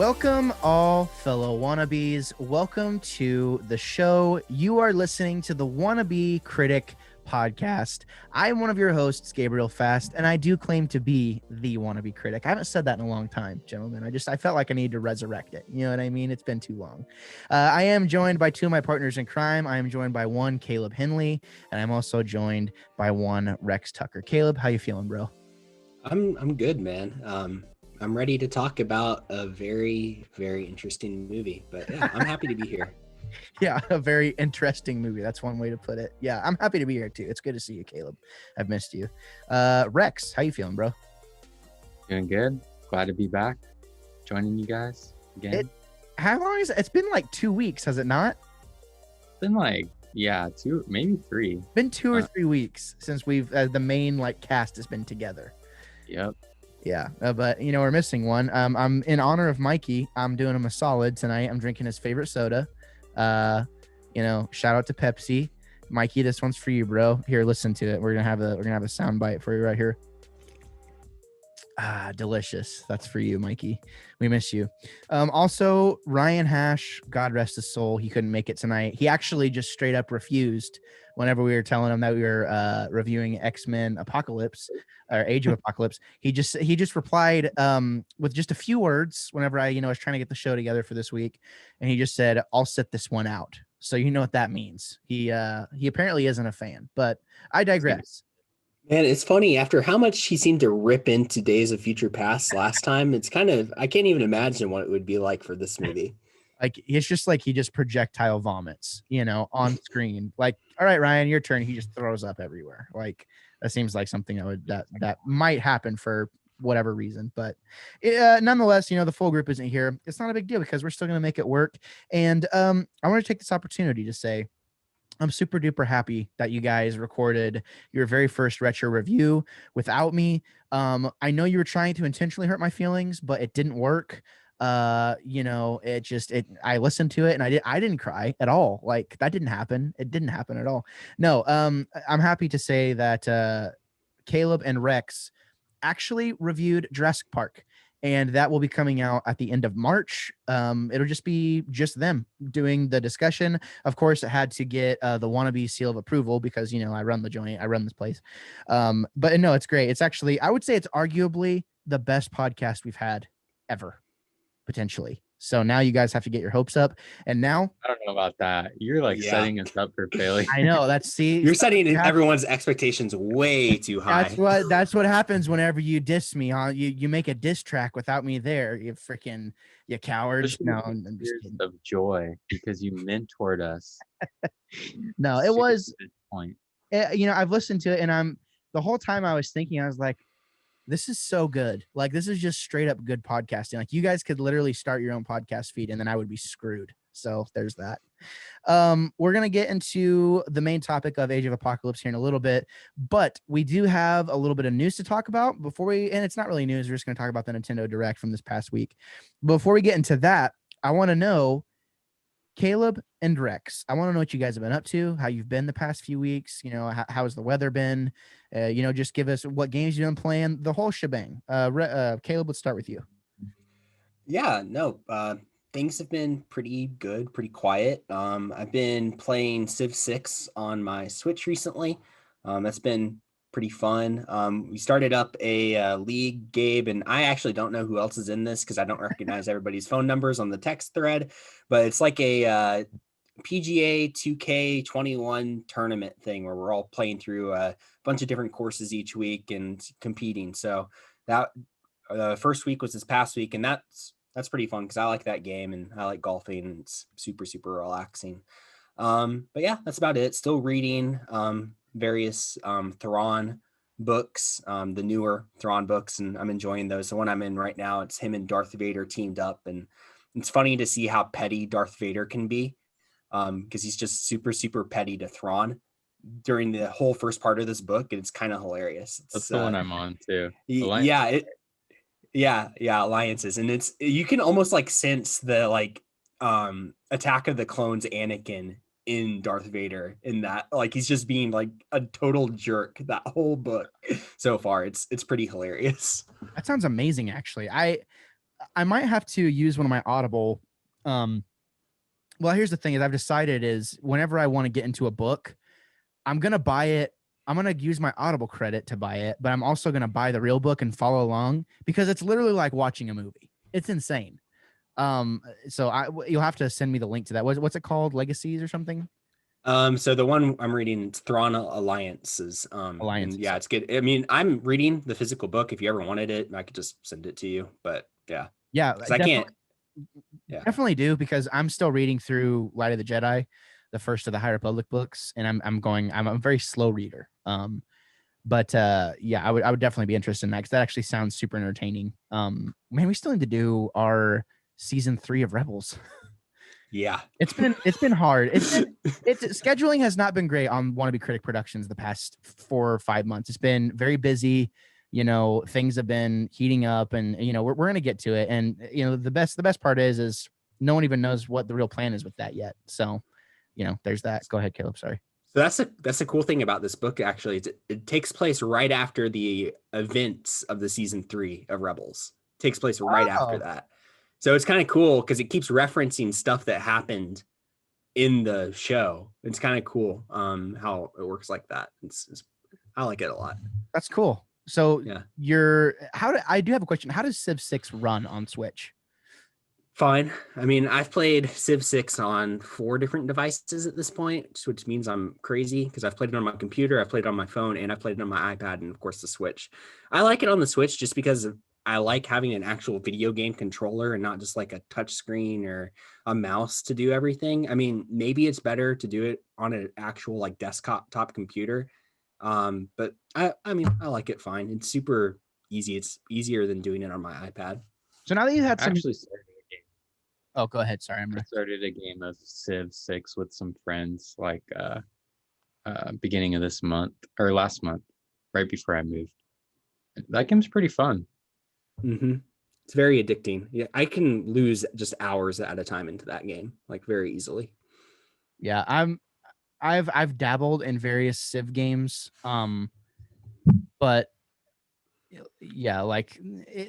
Welcome, all fellow wannabes. Welcome to the show. You are listening to the Wannabe Critic podcast. I'm one of your hosts, Gabriel Fast, and I do claim to be the Wannabe Critic. I haven't said that in a long time, gentlemen. I felt like I need to resurrect it. You know what I mean? It's been too long. I am joined by two of my partners in crime. I am joined by one, Caleb Henley, and I'm also joined by one, Rex Tucker. Caleb, how you feeling, bro? I'm good, man. I'm ready to talk about a very, very interesting movie, but yeah, I'm happy to be here. Yeah, a very interesting movie. That's one way to put it. Yeah, I'm happy to be here too. It's good to see you, Caleb. I've missed you. Rex, how you feeling, bro? Doing good. Glad to be back, joining you guys again. How long is it? It's been like 2 weeks, has it not? It's been like, yeah, 2, maybe 3. Been 2 or 3 weeks since we've the main like cast has been together. Yep. Yeah, but you know, we're missing one. I'm in honor of Mikey. I'm doing him a solid tonight. I'm drinking his favorite soda. You know, shout out to Pepsi. Mikey, this one's for you, bro. Here, listen to it. We're gonna have a sound bite for you right here. Delicious. That's for you, Mikey. We miss you. Also, Ryan Hash, God rest his soul. He couldn't make it tonight. He actually just straight up refused whenever we were telling him that we were reviewing X-Men Apocalypse or Age of Apocalypse. He just replied with just a few words whenever I was trying to get the show together for this week, and he just said, "I'll sit this one out." So you know what that means. He apparently isn't a fan, but I digress. Man, it's funny, after how much he seemed to rip into Days of Future Past last time, it's kind of, I can't even imagine what it would be like for this movie. Like, it's just like he just projectile vomits, on screen. Like, all right, Ryan, your turn. He just throws up everywhere. Like, that seems like something that might happen for whatever reason. But nonetheless, the full group isn't here. It's not a big deal because we're still going to make it work. And I want to take this opportunity to say, I'm super duper happy that you guys recorded your very first retro review without me. I know you were trying to intentionally hurt my feelings, but it didn't work. I listened to it and I didn't cry at all. Like, that didn't happen. It didn't happen at all. No, I'm happy to say that Caleb and Rex actually reviewed Jurassic Park, and that will be coming out at the end of March. It'll just be them doing the discussion. Of course, it had to get the Wannabe seal of approval because, I run the joint, I run this place. But no, it's great. It's actually, I would say it's arguably the best podcast we've had ever, potentially. So now you guys have to get your hopes up. And now, I don't know about that. You're setting us up for failure. I know, you're setting everyone's expectations way too high. That's what happens whenever you diss me. You make a diss track without me there. You cowards. No, I'm just kidding. Of joy because you mentored us. No, it was point. I've listened to it, and the whole time I was thinking, I was like, this is so good. Like, this is just straight up good podcasting. Like, you guys could literally start your own podcast feed and then I would be screwed. So there's that. We're going to get into the main topic of Age of Apocalypse here in a little bit, but we do have a little bit of news to talk about and it's not really news. We're just going to talk about the Nintendo Direct from this past week. Before we get into that, I want to know, Caleb and Rex, I want to know what you guys have been up to, how you've been the past few weeks. How's the weather been? Just give us what games you've been playing, the whole shebang. Caleb, let's start with you. Yeah, no, things have been pretty good, pretty quiet. I've been playing Civ 6 on my Switch recently. That's been pretty fun. We started up a league, Gabe, and I actually don't know who else is in this because I don't recognize everybody's phone numbers on the text thread, but it's like a PGA 2K21 tournament thing where we're all playing through a bunch of different courses each week and competing. So that the first week was this past week, and that's pretty fun because I like that game and I like golfing, and it's super, super relaxing. But yeah, that's about it. Still reading various Thrawn books, the newer Thrawn books, and I'm enjoying those. The one I'm in right now, it's him and Darth Vader teamed up, and it's funny to see how petty Darth Vader can be, because he's just super, super petty to Thrawn during the whole first part of this book, and it's kind of hilarious. That's the one I'm on too. Alliances, and you can almost like sense the Attack of the Clones Anakin in Darth Vader, in that like he's just being like a total jerk that whole book so far. It's pretty hilarious. That sounds amazing, actually. I might have to use one of my Audible. Well, here's the thing: is I've decided is whenever I want to get into a book, I'm gonna buy it. I'm gonna use my Audible credit to buy it, but I'm also gonna buy the real book and follow along because it's literally like watching a movie. It's insane. So you'll have to send me the link to that. What's it called? Legacies or something? So the one I'm reading, it's Thrawn Alliances. Alliances. And yeah, it's good. I mean, I'm reading the physical book. If you ever wanted it, I could just send it to you. But yeah, Yeah, because I can't. Yeah, definitely do because I'm still reading through Light of the Jedi, the first of the High Republic books, and I'm a very slow reader. But yeah, I would definitely be interested in that because that actually sounds super entertaining. Man, we still need to do our season 3 of Rebels. Yeah, it's been hard. It's scheduling has not been great on Wannabe Critic Productions the past 4 or 5 months. It's been very busy. Things have been heating up, and we're gonna get to it. And the best part is no one even knows what the real plan is with that yet. So, there's that. Go ahead, Caleb. Sorry. So that's a cool thing about this book. Actually, it takes place right after the events of the season 3 of Rebels. It takes place right after that. So it's kind of cool because it keeps referencing stuff that happened in the show. It's kind of cool how it works like that. I like it a lot. That's cool. So yeah, I do have a question. How does Civ 6 run on Switch? Fine. I mean, I've played Civ 6 on 4 different devices at this point, which means I'm crazy because I've played it on my computer, I've played it on my phone, and I've played it on my iPad, and of course the Switch. I like it on the Switch just because I like having an actual video game controller and not just like a touch screen or a mouse to do everything. I mean, maybe it's better to do it on an actual like desktop computer. But I mean, I like it fine. It's super easy. It's easier than doing it on my iPad. So now that you had some Actually started a game. Oh, go ahead. Sorry, I started a game of Civ 6 with some friends like beginning of this month or last month, right before I moved. That game's pretty fun. Mm-hmm. It's very addicting. Yeah, I can lose just hours at a time into that game, like very easily. Yeah, I've dabbled in various Civ games, but yeah, like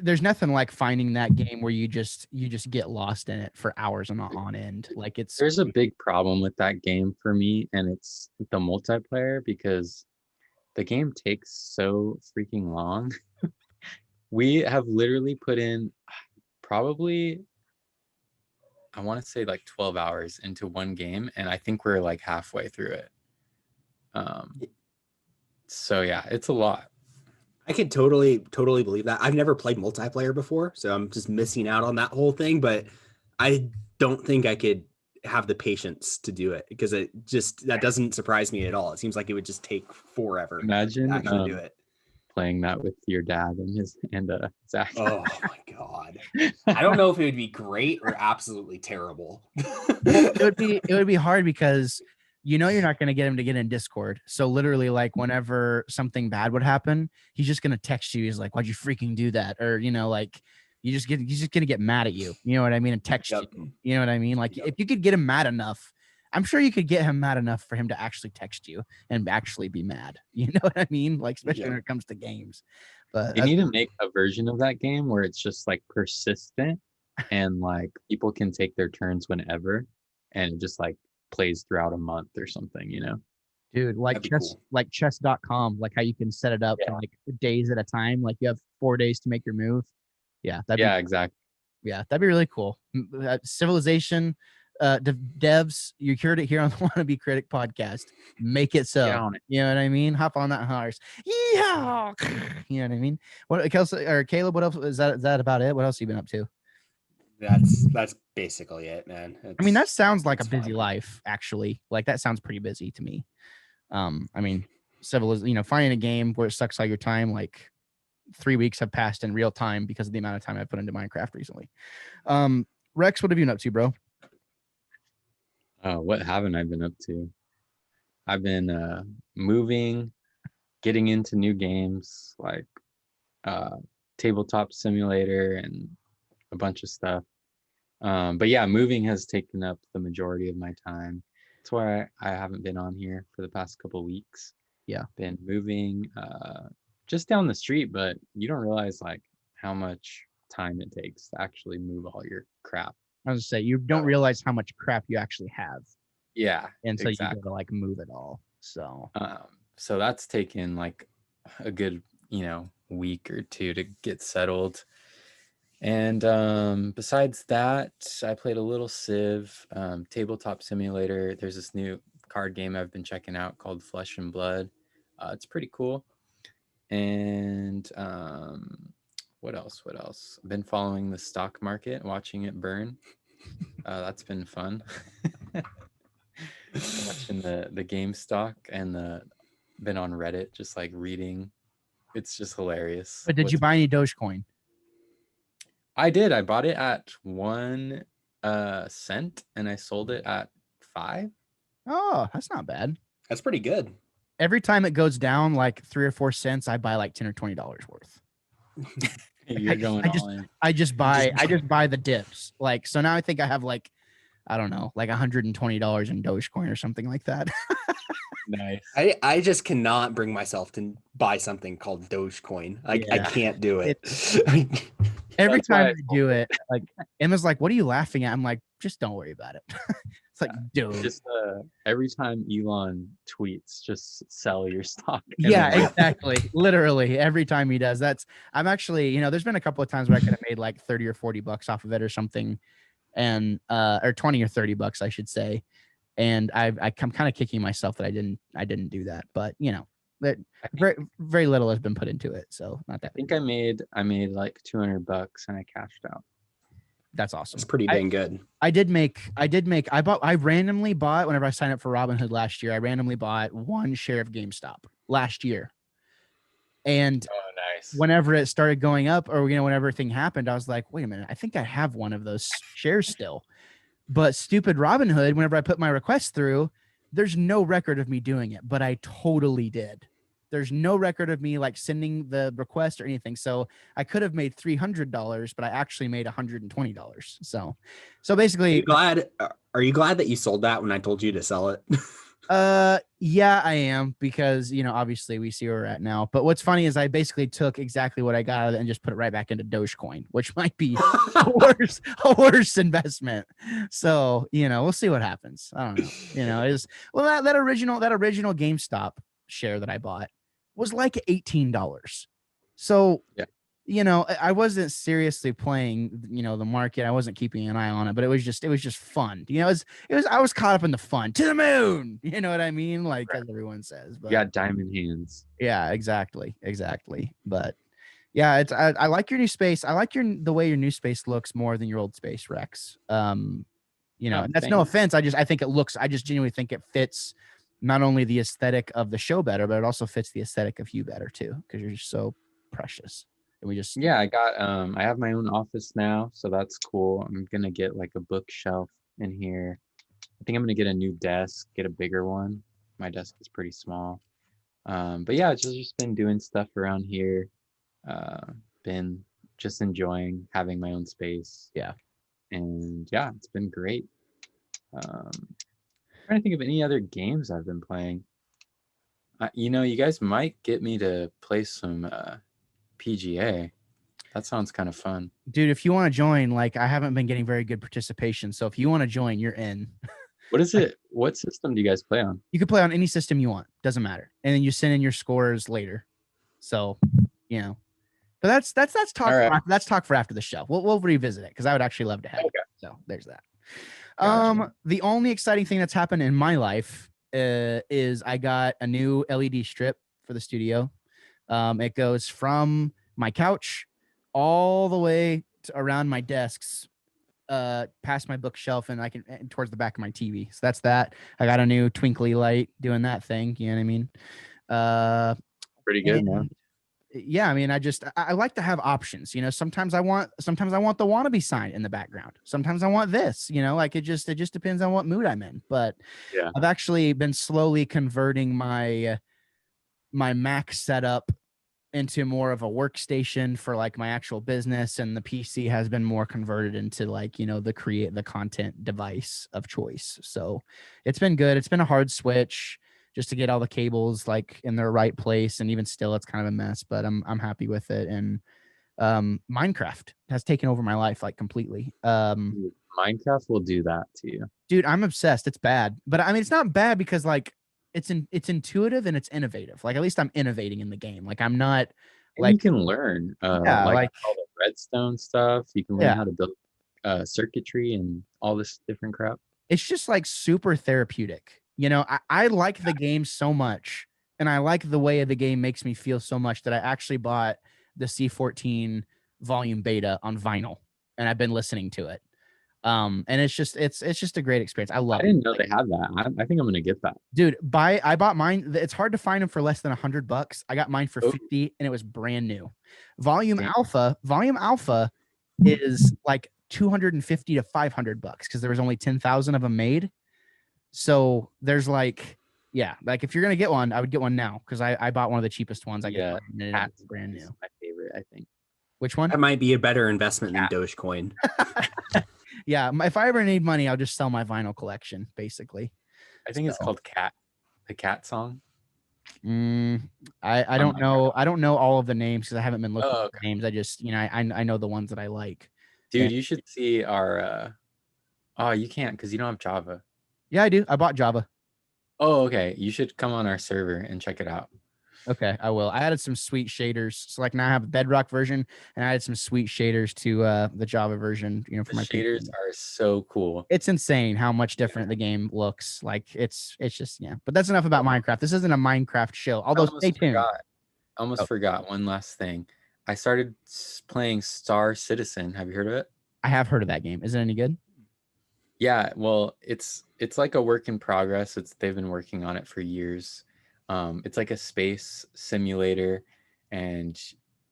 there's nothing like finding that game where you just get lost in it for hours on end. Like there's a big problem with that game for me, and it's the multiplayer because the game takes so freaking long. We have literally put in probably, I want to say like 12 hours into one game, and I think we're like halfway through it. So yeah, it's a lot. I could totally believe that. I've never played multiplayer before, so I'm just missing out on that whole thing, but I don't think I could have the patience to do it because that doesn't surprise me at all. It seems like it would just take forever. Imagine to actually do it. Playing that with your dad and Zach. Oh my god. I don't know if it would be great or absolutely terrible. it would be hard because you're not going to get him to get in Discord. So literally, like whenever something bad would happen, he's just going to text you. He's like, "Why'd you freaking do that?" Or like he's just going to get mad at you. You know what I mean? And text you. You know what I mean? Like if you could get him mad enough, I'm sure you could get him mad enough for him to actually text you and actually be mad. You know what I mean? Like especially when it comes to games. But you need to make a version of that game where it's just like persistent and like people can take their turns whenever, and it just like plays throughout a month or something, Dude, like like chess.com, like how you can set it up to like days at a time, like you have 4 days to make your move. Yeah, exactly. Yeah, that'd be really cool. Civilization devs, you heard it here on the Wannabe Critic podcast. Make it so. You know what I mean? Hop on that horse. Yeah. You know what I mean? What Kelsey or Caleb, what else is that about it? What else have you been up to? That's basically it, man. I mean, that sounds like a busy life, actually. Like that sounds pretty busy to me. I mean, finding a game where it sucks all your time, like 3 weeks have passed in real time because of the amount of time I put into Minecraft recently. Rex, what have you been up to, bro? What haven't I been up to? I've been moving, getting into new games like Tabletop Simulator and a bunch of stuff. But yeah, moving has taken up the majority of my time. That's why I haven't been on here for the past couple of weeks. Yeah, been moving just down the street, but you don't realize like how much time it takes to actually move all your crap. I was gonna say, you don't realize how much crap you actually have Yeah, until exactly. you go to like move it all. So that's taken like a good, week or two to get settled. And besides that, I played a little Civ, tabletop simulator. There's this new card game I've been checking out called Flesh and Blood. It's pretty cool. And what else? I've been following the stock market, watching it burn. That's been fun. Watching the game stock and been on Reddit, just like reading. It's just hilarious. But did you buy any Dogecoin? I did. I bought it at 1 cent and I sold it at 5. Oh, that's not bad. That's pretty good. Every time it goes down like 3 or 4 cents, I buy like $10 or $20 worth. You're going all in. I just buy the dips. Like, so now I think I have like, I don't know, like $120 in Dogecoin or something like that. Nice. I just cannot bring myself to buy something called Dogecoin. I can't do it. Every That's time why I do it, like Emma's like, "What are you laughing at?" I'm like, "Just don't worry about it." It's like, dude. Just every time Elon tweets, just sell your stock. Yeah, exactly. Literally every time he does. I'm actually, there's been a couple of times where I could have made like 30 or 40 bucks off of it or something, and or 20 or 30 bucks, I should say. And I'm kind of kicking myself that I didn't do that, but that very, very little has been put into it, so not that. I think I made like $200 and I cashed out. That's awesome. It's pretty dang good. I randomly bought, whenever I signed up for Robinhood last year, I randomly bought 1 share of GameStop last year. And nice. Whenever it started going up, or whenever everything happened, I was like, wait a minute, I think I have one of those shares still. But stupid Robinhood, whenever I put my request through, there's no record of me doing it, but I totally did. There's no record of me like sending the request or anything. So I could have made $300, but I actually made $120. So basically, are you glad that you sold that when I told you to sell it? Yeah, I am, because obviously we see where we're at now. But what's funny is I basically took exactly what I got out of it and just put it right back into Dogecoin, which might be a worse investment. So we'll see what happens. I don't know. That original GameStop share that I bought was like $18. So yeah. I wasn't seriously playing, the market. I wasn't keeping an eye on it, but it was just fun. It was, I was caught up in the fun, to the moon. You know what I mean? Like, right. As everyone says, but you got diamond hands. Yeah, exactly. But yeah, I like your new space. I like the way your new space looks more than your old space, Rex. And that's no offense. I just genuinely think it fits not only the aesthetic of the show better, but it also fits the aesthetic of you better too, because you're just so precious. I got I have my own office now, so that's cool. I'm gonna get like a bookshelf in here. I think I'm gonna get a new desk, get a bigger one. My desk is pretty small. But yeah, just been doing stuff around here. Been just enjoying having my own space. Yeah. And yeah, it's been great. Trying to think of any other games I've been playing. You guys might get me to play some PGA. That sounds kind of fun. Dude, if you want to join, like, I haven't been getting very good participation. So if you want to join, you're in. What is it? What system do you guys play on? You can play on any system you want. Doesn't matter. And then you send in your scores later. So, but that's talk. Right. That's talk for after the show. We'll revisit it, because I would actually love to have it. So there's that. Gotcha. The only exciting thing that's happened in my life is I got a new LED strip for the studio. It goes from my couch all the way to around my desks, past my bookshelf, and towards the back of my TV. So that's that. I got a new twinkly light doing that thing. You know what I mean? Pretty good, man. Yeah, I mean, I like to have options. Sometimes I want the wannabe sign in the background. Sometimes I want this. Like it just depends on what mood I'm in. But yeah, I've actually been slowly converting my Mac setup into more of a workstation for like my actual business, and the PC has been more converted into like the content device of choice. So it's been good. It's been a hard switch just to get all the cables like in their right place, and even still it's kind of a mess, but I'm happy with it. And Minecraft has taken over my life like completely. Dude, Minecraft will do that to you. Dude, I'm obsessed. It's bad, but I mean, it's not bad because like it's intuitive and it's innovative. Like at least I'm innovating in the game. Like I'm not And you like can learn yeah, like like all the redstone stuff. You can learn yeah. how to build circuitry and all this different crap. It's just like super therapeutic. You know, I like the game so much, and I like the way the game makes me feel so much that I actually bought the C14 volume beta on vinyl, and I've been listening to it. And it's just a great experience. I love I it. didn't know Like, they had that. I think I'm gonna get that. dude, I bought mine. It's hard to find them for less than $100. I got mine for Oh. 50, and it was brand new. Damn. Volume Alpha is like 250 to $500 because there was only 10,000 of them made. So there's like, yeah, like if you're gonna get one, I would get one now because I bought one of the cheapest ones I could Yeah, find, and Cat's it's brand is new. my favorite, I think. Which one? That might be a better investment Cat. than Dogecoin. Yeah, if I ever need money, I'll just sell my vinyl collection, basically. I think it's So. called Cat, the Cat song. I don't know. I don't know all of the names because I haven't been looking Oh, at the names. I just, you know, I know the ones that I like. Dude, And- you should see our oh, you can't because you don't have Java. Yeah, I do. I bought Java. Oh, okay. You should come on our server and check it out. Okay, I will. I added some sweet shaders. So like now I have a Bedrock version, and I added some sweet shaders to the Java version. You know, for The my shaders PC. are so cool. It's insane how much different the game looks. Like it's just yeah. But that's enough about Minecraft. This isn't a Minecraft show. Although stay tuned. I almost forgot one last thing. I started playing Star Citizen. Have you heard of it? I have heard of that game. Is it any good? Yeah, well, it's like a work in progress. They've been working on it for years. It's like a space simulator, and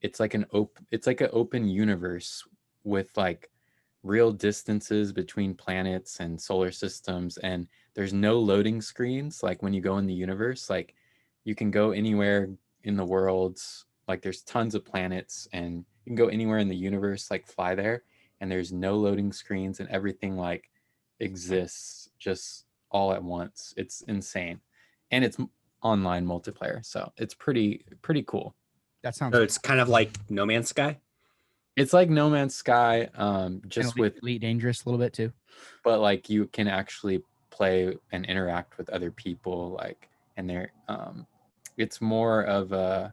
it's like an open universe with like real distances between planets and solar systems, and there's no loading screens. Like when you go in the universe, like you can go anywhere in the world. Like there's tons of planets, and you can go anywhere in the universe, like fly there, and there's no loading screens, and everything like exists just all at once. It's insane, and it's online multiplayer, so it's pretty cool. That sounds. So it's kind of like No Man's Sky. It's like No Man's Sky, just with Elite Dangerous a little bit too. but like you can actually play and interact with other people, like, and they're it's more of a,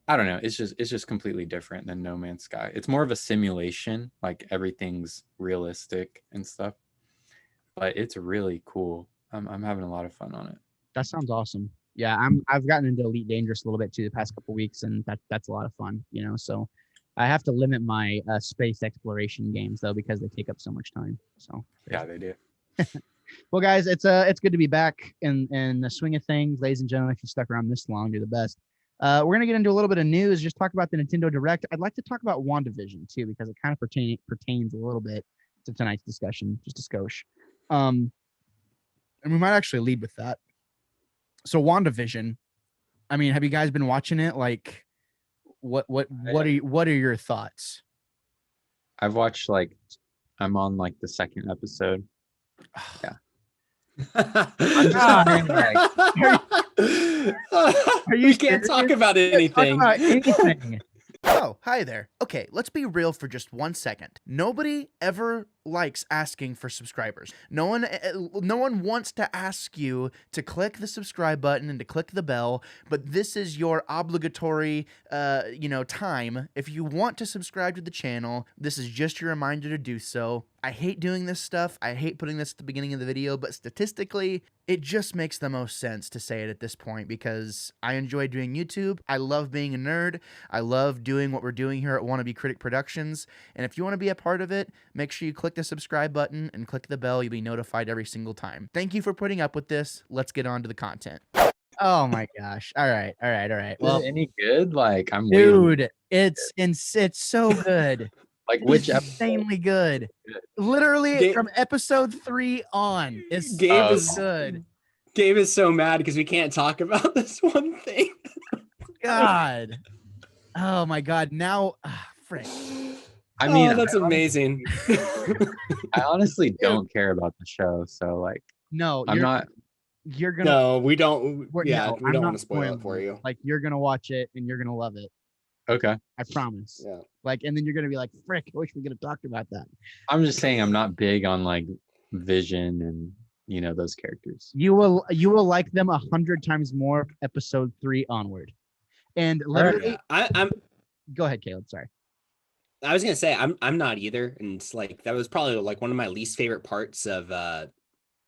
I don't know, it's just completely different than No Man's Sky. It's more of a simulation, like everything's realistic and stuff, but it's really cool. I'm having a lot of fun on it. That sounds awesome. Yeah, I've gotten into Elite Dangerous a little bit too the past couple weeks, and that's a lot of fun, you know. So I have to limit my space exploration games though because they take up so much time. So Yeah, they do. well, guys, it's good to be back in the swing of things, ladies and gentlemen. If you stuck around this long, you're the best. We're gonna get into a little bit of news. Just talk about the Nintendo Direct. I'd like to talk about Wandavision too because it kind of pertains a little bit to tonight's discussion, just a skosh. And we might actually lead with that. So Wandavision, I mean, have you guys been watching it? Like, what are your thoughts? I've watched like, I'm on like the second episode. Yeah. We can't talk about anything. Oh, hi there. Okay, let's be real for just 1 second. Nobody ever likes asking for subscribers. No one wants to ask you to click the subscribe button and to click the bell, but this is your obligatory time. If you want to subscribe to the channel, this is just your reminder to do so. I hate doing this stuff. I hate putting this at the beginning of the video, but statistically, it just makes the most sense to say it at this point because I enjoy doing YouTube. I love being a nerd. I love doing what we're doing here at Wannabe Critic Productions. And if you want to be a part of it, make sure you click the subscribe button and click the bell. You'll be notified every single time. Thank you for putting up with this. Let's get on to the content. Oh my gosh. All right. Well, any good? Like I'm dude, waiting. it's so good. Like which insanely good. Literally from episode 3 on. It's Gabe is good. Gabe is so mad because we can't talk about this one thing. God. Oh my God. Now, frick. I mean, that's amazing. I honestly don't care about the show, so like, no, I'm not. You're gonna. No, we don't. Yeah, no, we don't I'm want to spoil spoiling it for you. Like you're gonna watch it and you're gonna love it. Okay. I promise. Yeah. Like, and then you're gonna be like, frick, I wish we could have talked about that. I'm just saying I'm not big on like Vision and those characters. You will like them 100 times more episode 3 onward. And literally, Yeah. I'm go ahead, Caleb. Sorry. I was gonna say I'm not either, and it's like that was probably like one of my least favorite parts of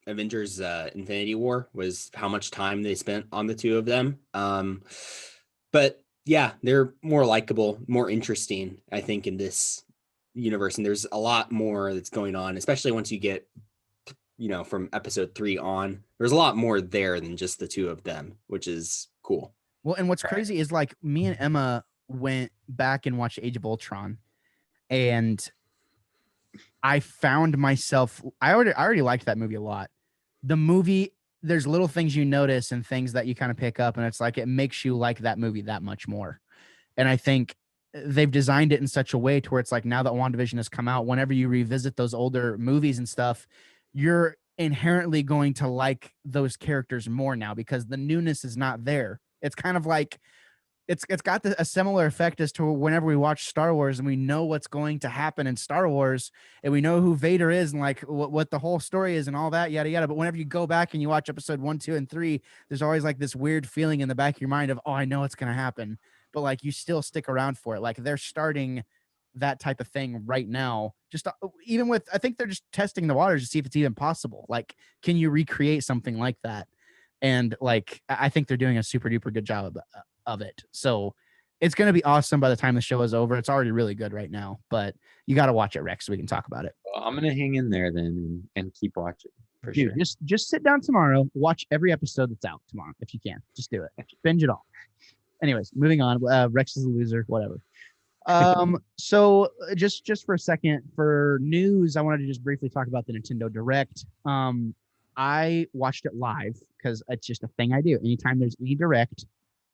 Avengers Infinity War was how much time they spent on the two of them. But yeah, they're more likable, more interesting, I think, in this universe, and there's a lot more that's going on, especially once you get from episode 3 on. There's a lot more there than just the two of them, which is cool. Well, and what's crazy is like me and Emma went back and watched Age of Ultron, and I found myself I already liked that movie a lot. The movie, there's little things you notice and things that you kind of pick up, and it's like it makes you like that movie that much more. And I think they've designed it in such a way to where it's like now that WandaVision has come out, whenever you revisit those older movies and stuff, you're inherently going to like those characters more now because the newness is not there. It's kind of like it's got a similar effect as to whenever we watch Star Wars and we know what's going to happen in Star Wars and we know who Vader is and like what the whole story is and all that, yada, yada. But whenever you go back and you watch episode 1, 2, and 3, there's always like this weird feeling in the back of your mind of, oh, I know it's going to happen. But like you still stick around for it. Like they're starting that type of thing right now. Just even with, I think they're just testing the waters to see if it's even possible. Like, can you recreate something like that? And like, I think they're doing a super duper good job of it. So it's going to be awesome by the time the show is over. It's already really good right now, but you got to watch it, Rex, so we can talk about it. Well, I'm going to hang in there then and keep watching for Dude, sure. Just sit down tomorrow, watch every episode that's out tomorrow if you can. Just do it. Just binge it all. Anyways, moving on. Rex is a loser, whatever. So just for a second, for news, I wanted to just briefly talk about the Nintendo Direct. I watched it live because it's just a thing I do. Anytime there's any Direct,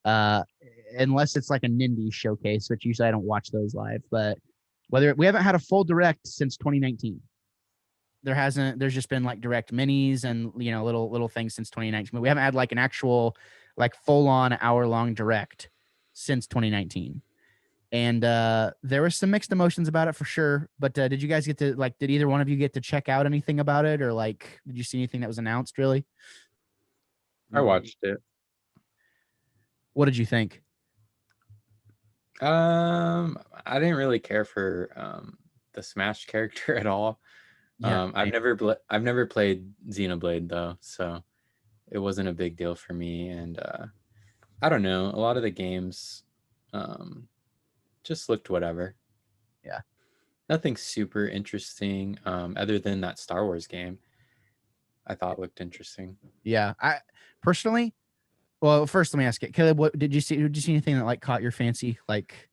unless it's like a Nindy showcase, which usually I don't watch those live, but we haven't had a full Direct since 2019. There's just been like Direct minis and little things since 2019. But we haven't had like an actual like full on hour-long Direct since 2019. And there were some mixed emotions about it for sure. But did you guys get to did either one of you get to check out anything about it, or like did you see anything that was announced really? I watched it. What did you think? I didn't really care for the Smash character at all. Yeah, I've never played Xenoblade though, so it wasn't a big deal for me. And I don't know, a lot of the games just looked whatever. Yeah, nothing super interesting other than that Star Wars game I thought looked interesting. Yeah, I personally, well, first let me ask it, Caleb, what did you see anything that like caught your fancy? Like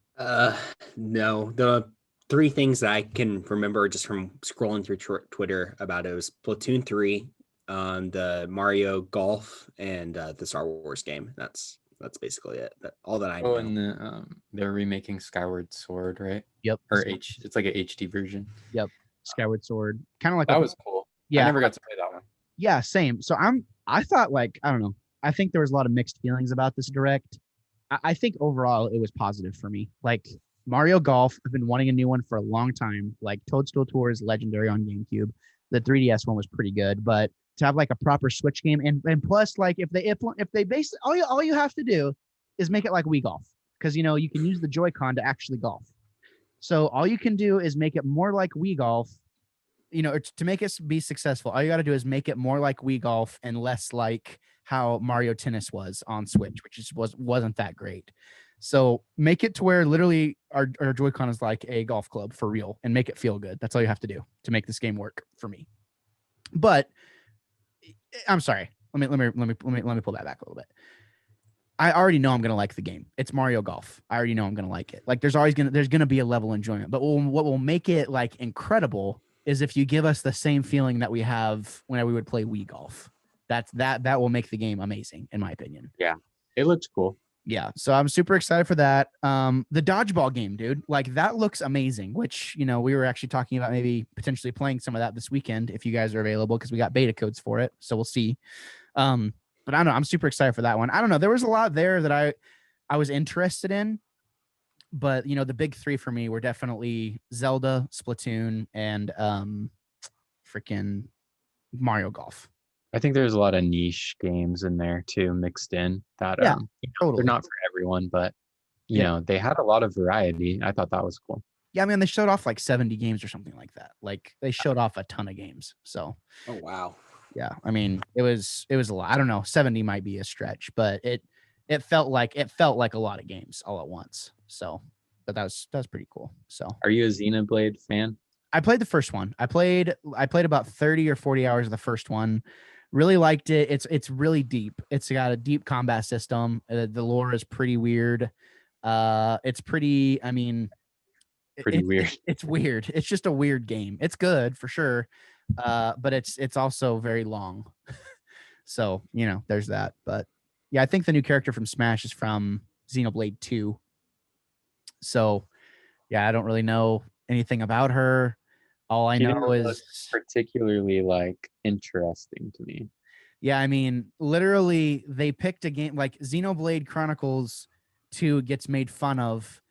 No, the 3 things that I can remember just from scrolling through Twitter about it was Splatoon 3, the Mario Golf, and the Star Wars game. That's basically it. All that I know. Oh, and they're remaking Skyward Sword, right? Yep. Or it's like an HD version. Yep. Skyward Sword. Kind of like that was cool. Yeah. I never got to play that one. Yeah, same. So I thought like, I don't know. I think there was a lot of mixed feelings about this Direct. I think overall it was positive for me. Like Mario Golf, I've been wanting a new one for a long time. Like Toadstool Tour is legendary on GameCube. The 3DS one was pretty good, but to have like a proper Switch game and plus like if they base all you have to do is make it like Wii Golf, because you can use the Joy-Con to actually golf. So all you can do is make it more like Wii Golf. To make it be successful, all you got to do is make it more like Wii Golf and less like how Mario Tennis was on Switch, which wasn't that great. So make it to where literally our Joy-Con is like a golf club for real, and make it feel good. That's all you have to do to make this game work for me. But I'm sorry. Let me pull that back a little bit. I already know I'm gonna like the game. It's Mario Golf. I already know I'm gonna like it. Like there's gonna be a level of enjoyment. But what will make it like incredible is if you give us the same feeling that we have whenever we would play Wii Golf. That will make the game amazing, in my opinion. Yeah, it looks cool. Yeah, so I'm super excited for that. The dodgeball game, dude, like that looks amazing, which, we were actually talking about maybe potentially playing some of that this weekend if you guys are available, because we got beta codes for it. So we'll see. But I don't know. I'm super excited for that one. I don't know. There was a lot there that I was interested in. but you know, the big three for me were definitely Zelda, Splatoon, and freaking Mario Golf. I think there's a lot of niche games in there too, mixed in that Yeah, they're totally. not for everyone, but you Yeah. know, they had a lot of variety. I thought that was cool. Yeah, I mean, they showed off like 70 games or something like that. Like they showed off a ton of games. So Oh wow. yeah, I mean, it was a lot. I don't know, 70 might be a stretch, but it felt like a lot of games all at once. So, but that was pretty cool. So Are you a Xenoblade fan? I played the first one. I played about 30 or 40 hours of the first one. Really liked it. It's really deep. It's got a deep combat system. The lore is pretty weird. It's pretty, I mean, Pretty weird. It's weird. It's just a weird game. It's good for sure. But it's also very long. So, you know, there's that. But yeah, I think the new character from Smash is from Xenoblade 2. So yeah, I don't really know anything about her. All I She know didn't look is particularly like interesting to me. yeah, I mean, literally they picked a game like Xenoblade Chronicles 2 gets made fun of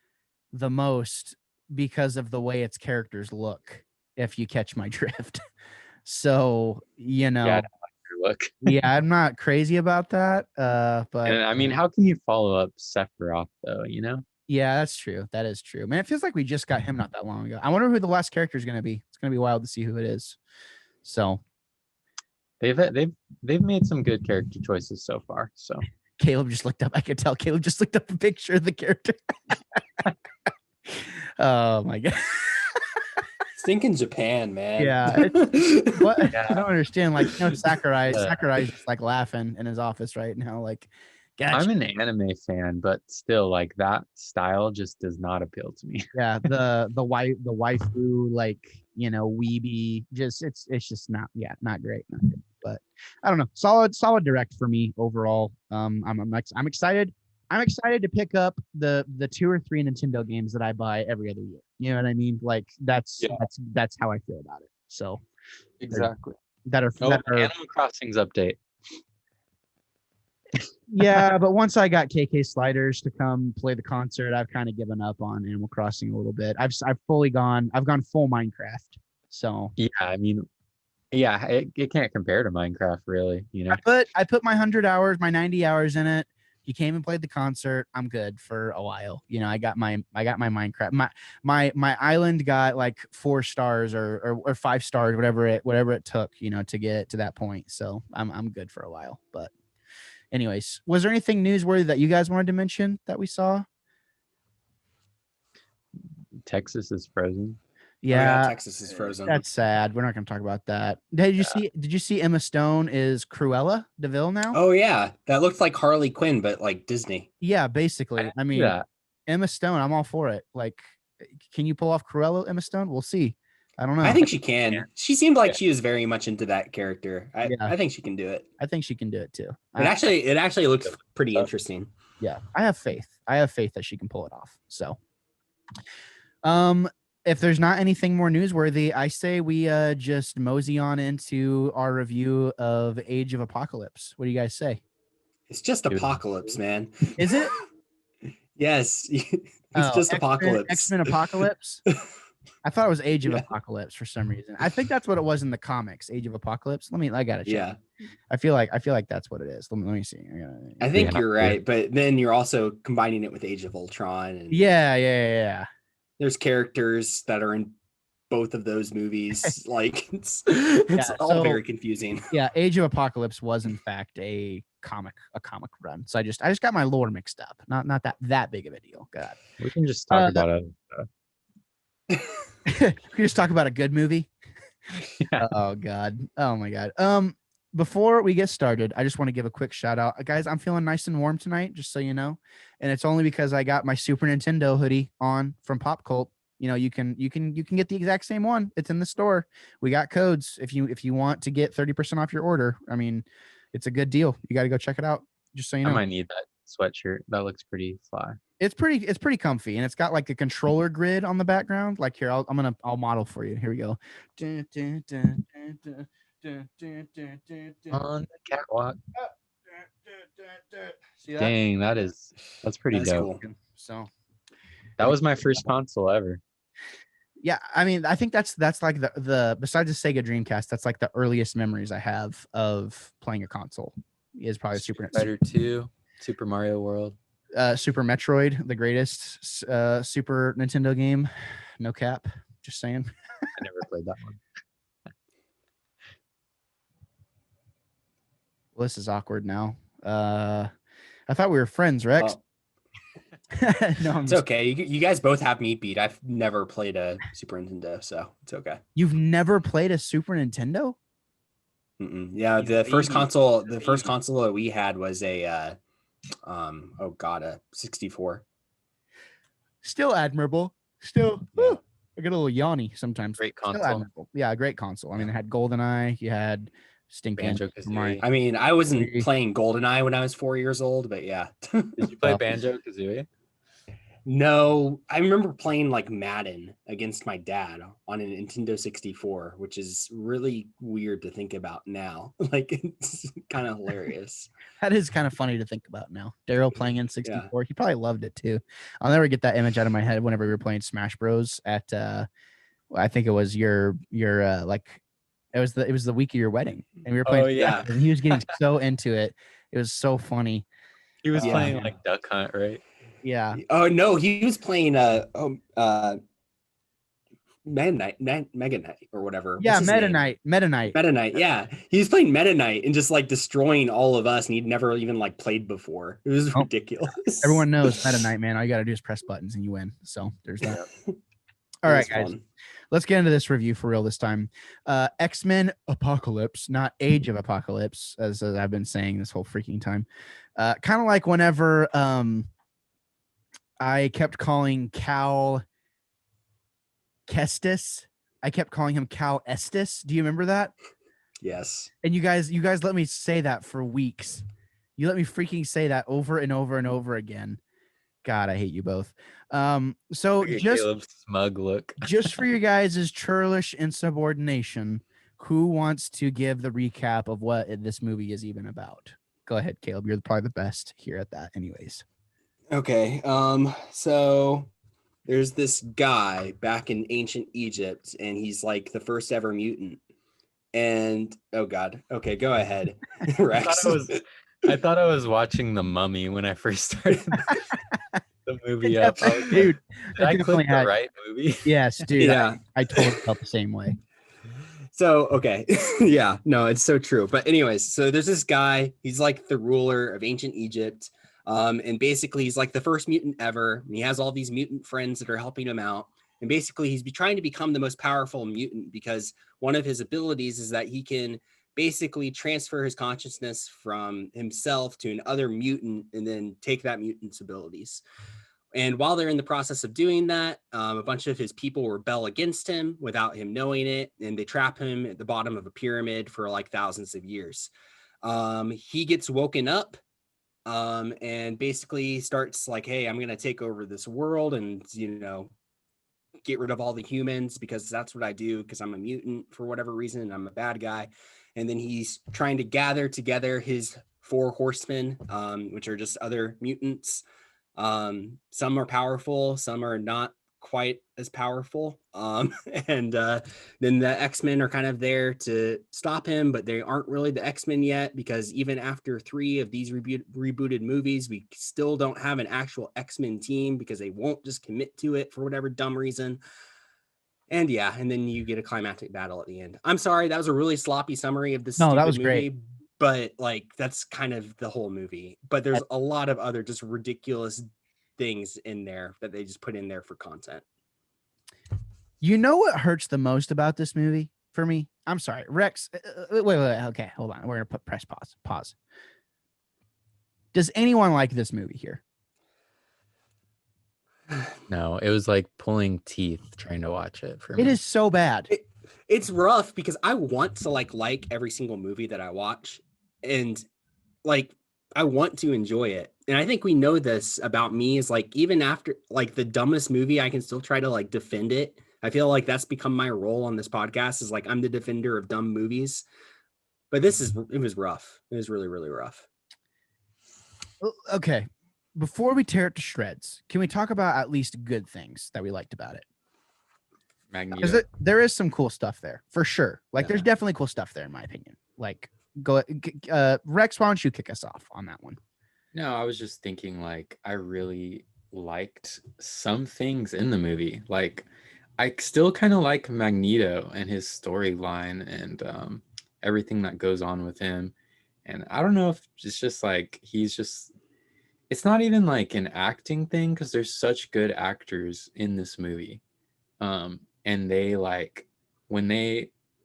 the most because of the way its characters look, if you catch my drift. So, you know, Yeah, I don't like her look. yeah, I'm not crazy about that. But And I mean, how can you follow up Sephiroth though, you know? yeah, that's true. That is true. Man, it feels like we just got him not that long ago. I wonder who the last character is going to be. It's going to be wild to see who it is. So They've made some good character choices so far. So Caleb just looked up. I could tell Caleb just looked up a picture of the character. Oh my god. Stinking Japan, man. Yeah. What? Yeah. I don't understand. Like, you know, Sakurai's just like laughing in his office right now. Like, gotcha. I'm an anime fan, but still, like that style just does not appeal to me. Yeah, the waifu, like, you know, weeby, just it's just not great, not good. But I don't know, solid direct for me overall. I'm excited. I'm excited to pick up the 2 or 3 Nintendo games that I buy every other year. You know what I mean? Like that's how I feel about it. So Exactly. that are Animal Crossing's update. yeah, but once I got KK Sliders to come play the concert, I've kind of given up on Animal Crossing a little bit. I've gone full Minecraft. So Yeah, I mean, yeah, it can't compare to Minecraft, really. You know, I put my 100 hours, my 90 hours in it. He came and played the concert. I'm good for a while. You know, I got my Minecraft. My island got like 4 stars or 5 stars, whatever it took, you know, to get to that point. So I'm good for a while. But anyways, was there anything newsworthy that you guys wanted to mention that we saw? Texas is frozen. Yeah, Texas is frozen. That's sad. We're not going to talk about that. Did you see Emma Stone is Cruella DeVille now? Oh yeah, that looks like Harley Quinn, but like Disney. Yeah, basically. I mean, Emma Stone, I'm all for it. Like, can you pull off Cruella, Emma Stone? We'll see. I don't know. I think she can. Yeah. She seemed like she was very much into that character. I think she can do it. I think she can do it too. It actually looks pretty interesting. Yeah, I have faith. That she can pull it off. So, if there's not anything more newsworthy, I say we just mosey on into our review of Age of Apocalypse. What do you guys say? It's just Apocalypse, man. Is it? Yes. It's just Apocalypse. X-Men Apocalypse? I thought it was Age of Apocalypse for some reason. I think that's what it was in the comics, Age of Apocalypse. I got to check. Yeah. I feel like that's what it is. Let me see. I think you're right, but then you're also combining it with Age of Ultron. And yeah. There's characters that are in both of those movies. Like it's all very confusing. Yeah, Age of Apocalypse was in fact a comic run. So I just got my lore mixed up. Not that big of a deal. God. We can just talk about it. We just talk about a good movie. Yeah. Oh God. Oh my God. Before we get started, I just want to give a quick shout out. Guys, I'm feeling nice and warm tonight, just so you know. And it's only because I got my Super Nintendo hoodie on from Pop Cult. You know, you can get the exact same one. It's in the store. We got codes if you want to get 30% off your order. I mean, it's a good deal. You got to go check it out, just so you know. I might need that sweatshirt. That looks pretty fly. It's pretty comfy, and it's got like a controller grid on the background. Like here, I'll model for you. Here we go. On the catwalk. See that? Dang, that's pretty dope. Cool. So That was my first console ever. Yeah, I mean, I think that's like the besides the Sega Dreamcast, that's like the earliest memories I have of playing a console is probably Super Fighter 2, Super Mario World. Super Metroid, the greatest Super Nintendo game. No cap, just saying. I never played that one. Well, this is awkward now. I thought we were friends, Rex. Well, No, I'm it's just, okay. You guys both have me beat. I've never played a Super Nintendo, so it's okay. You've never played a Super Nintendo? Yeah, He's the a first baby. console, He's a the first baby. console that we had was a a 64. Still admirable. Still, Yeah. I get a little yawny sometimes. Great Still console. admirable. Yeah, great console. I mean, it had GoldenEye. You had Stinking Banjo-Kazooie. I mean, I wasn't Three. playing GoldenEye when I was 4 years old, but yeah. Did you play Well, Banjo-Kazooie? No, I remember playing like Madden against my dad on a Nintendo 64, which is really weird to think about now. Like, it's kind of hilarious. that is kind of funny to think about now. Daryl playing in 64. He probably loved it too. I'll never get that image out of my head whenever we were playing Smash Bros. At I think it was your like it was the week of your wedding, and we were playing. Oh, yeah. And he was getting so into it. It was so funny. He was Yeah. playing like Duck Hunt, right? Yeah. Oh no, he was playing Mega Knight or whatever. Yeah, What's his Meta name? Knight. Meta Knight. Meta Knight, yeah. He was playing Meta Knight and just like destroying all of us, and he'd never even like played before. It was Oh, ridiculous. Everyone knows Meta Knight, man. All you got to do is press buttons and you win. So there's that. It All right, was guys. fun. Let's get into this review for real this time. X-Men Apocalypse, not Age of Apocalypse, as I've been saying this whole freaking time. Kind of like whenever I kept calling Cal Kestis. I kept calling him Cal Estes. Do you remember that? Yes. And you guys let me say that for weeks. You let me freaking say that over and over and over again. God, I hate you both. So Look at just Caleb's smug look. just for you guys' churlish insubordination, who wants to give the recap of what this movie is even about? Go ahead, Caleb. You're probably the best here at that, anyways. Okay. So there's this guy back in ancient Egypt, and he's like the first ever mutant. And oh god. Okay, go ahead, Rex. I thought I was watching The Mummy when I first started the movie up. I was like, Dude, did I definitely click the had- right movie? Yes, dude. Yeah. I totally felt the same way. So, okay. Yeah, no, it's so true. But anyways, so there's this guy, he's like the ruler of ancient Egypt. And basically he's like the first mutant ever. And he has all these mutant friends that are helping him out. And basically he's trying to become the most powerful mutant because one of his abilities is that he can basically transfer his consciousness from himself to another mutant and then take that mutant's abilities. And while they're in the process of doing that, a bunch of his people rebel against him without him knowing it, and they trap him at the bottom of a pyramid for like thousands of years. He gets woken up and basically starts like, hey, I'm going to take over this world and, get rid of all the humans because that's what I do because I'm a mutant for whatever reason and I'm a bad guy. And then he's trying to gather together his 4 horsemen, which are just other mutants. Some are powerful, some are not quite as powerful. And then the X-Men are kind of there to stop him, but they aren't really the X-Men yet because even after 3 of these rebooted movies, we still don't have an actual X-Men team because they won't just commit to it for whatever dumb reason. And yeah, and then you get a climactic battle at the end. I'm sorry, that was a really sloppy summary of this. No, that stupid was movie, great. but like that's kind of the whole movie. But there's a lot of other just ridiculous things in there that they just put in there for content. You know what hurts the most about this movie for me? I'm sorry, Rex. Wait. Okay, hold on. We're gonna press pause. Does anyone like this movie here? No, it was like pulling teeth trying to watch it for me. It is so bad. It's rough because I want to like every single movie that I watch, and like I want to enjoy it. And I think we know this about me is like even after like the dumbest movie, I can still try to like defend it. I feel like that's become my role on this podcast is like I'm the defender of dumb movies. But it was rough. It was really, really rough. Okay. before we tear it to shreds, can we talk about at least good things that we liked about it? Magneto. There is some cool stuff there for sure. Like, Yeah. there's definitely cool stuff there in my opinion. Like, Rex, why don't you kick us off on that one? No, I was just thinking, like, I really liked some things in the movie. Like, I still kind of like Magneto and his storyline and everything that goes on with him. And I don't know if it's just like it's not even like an acting thing because there's such good actors in this movie. And they like when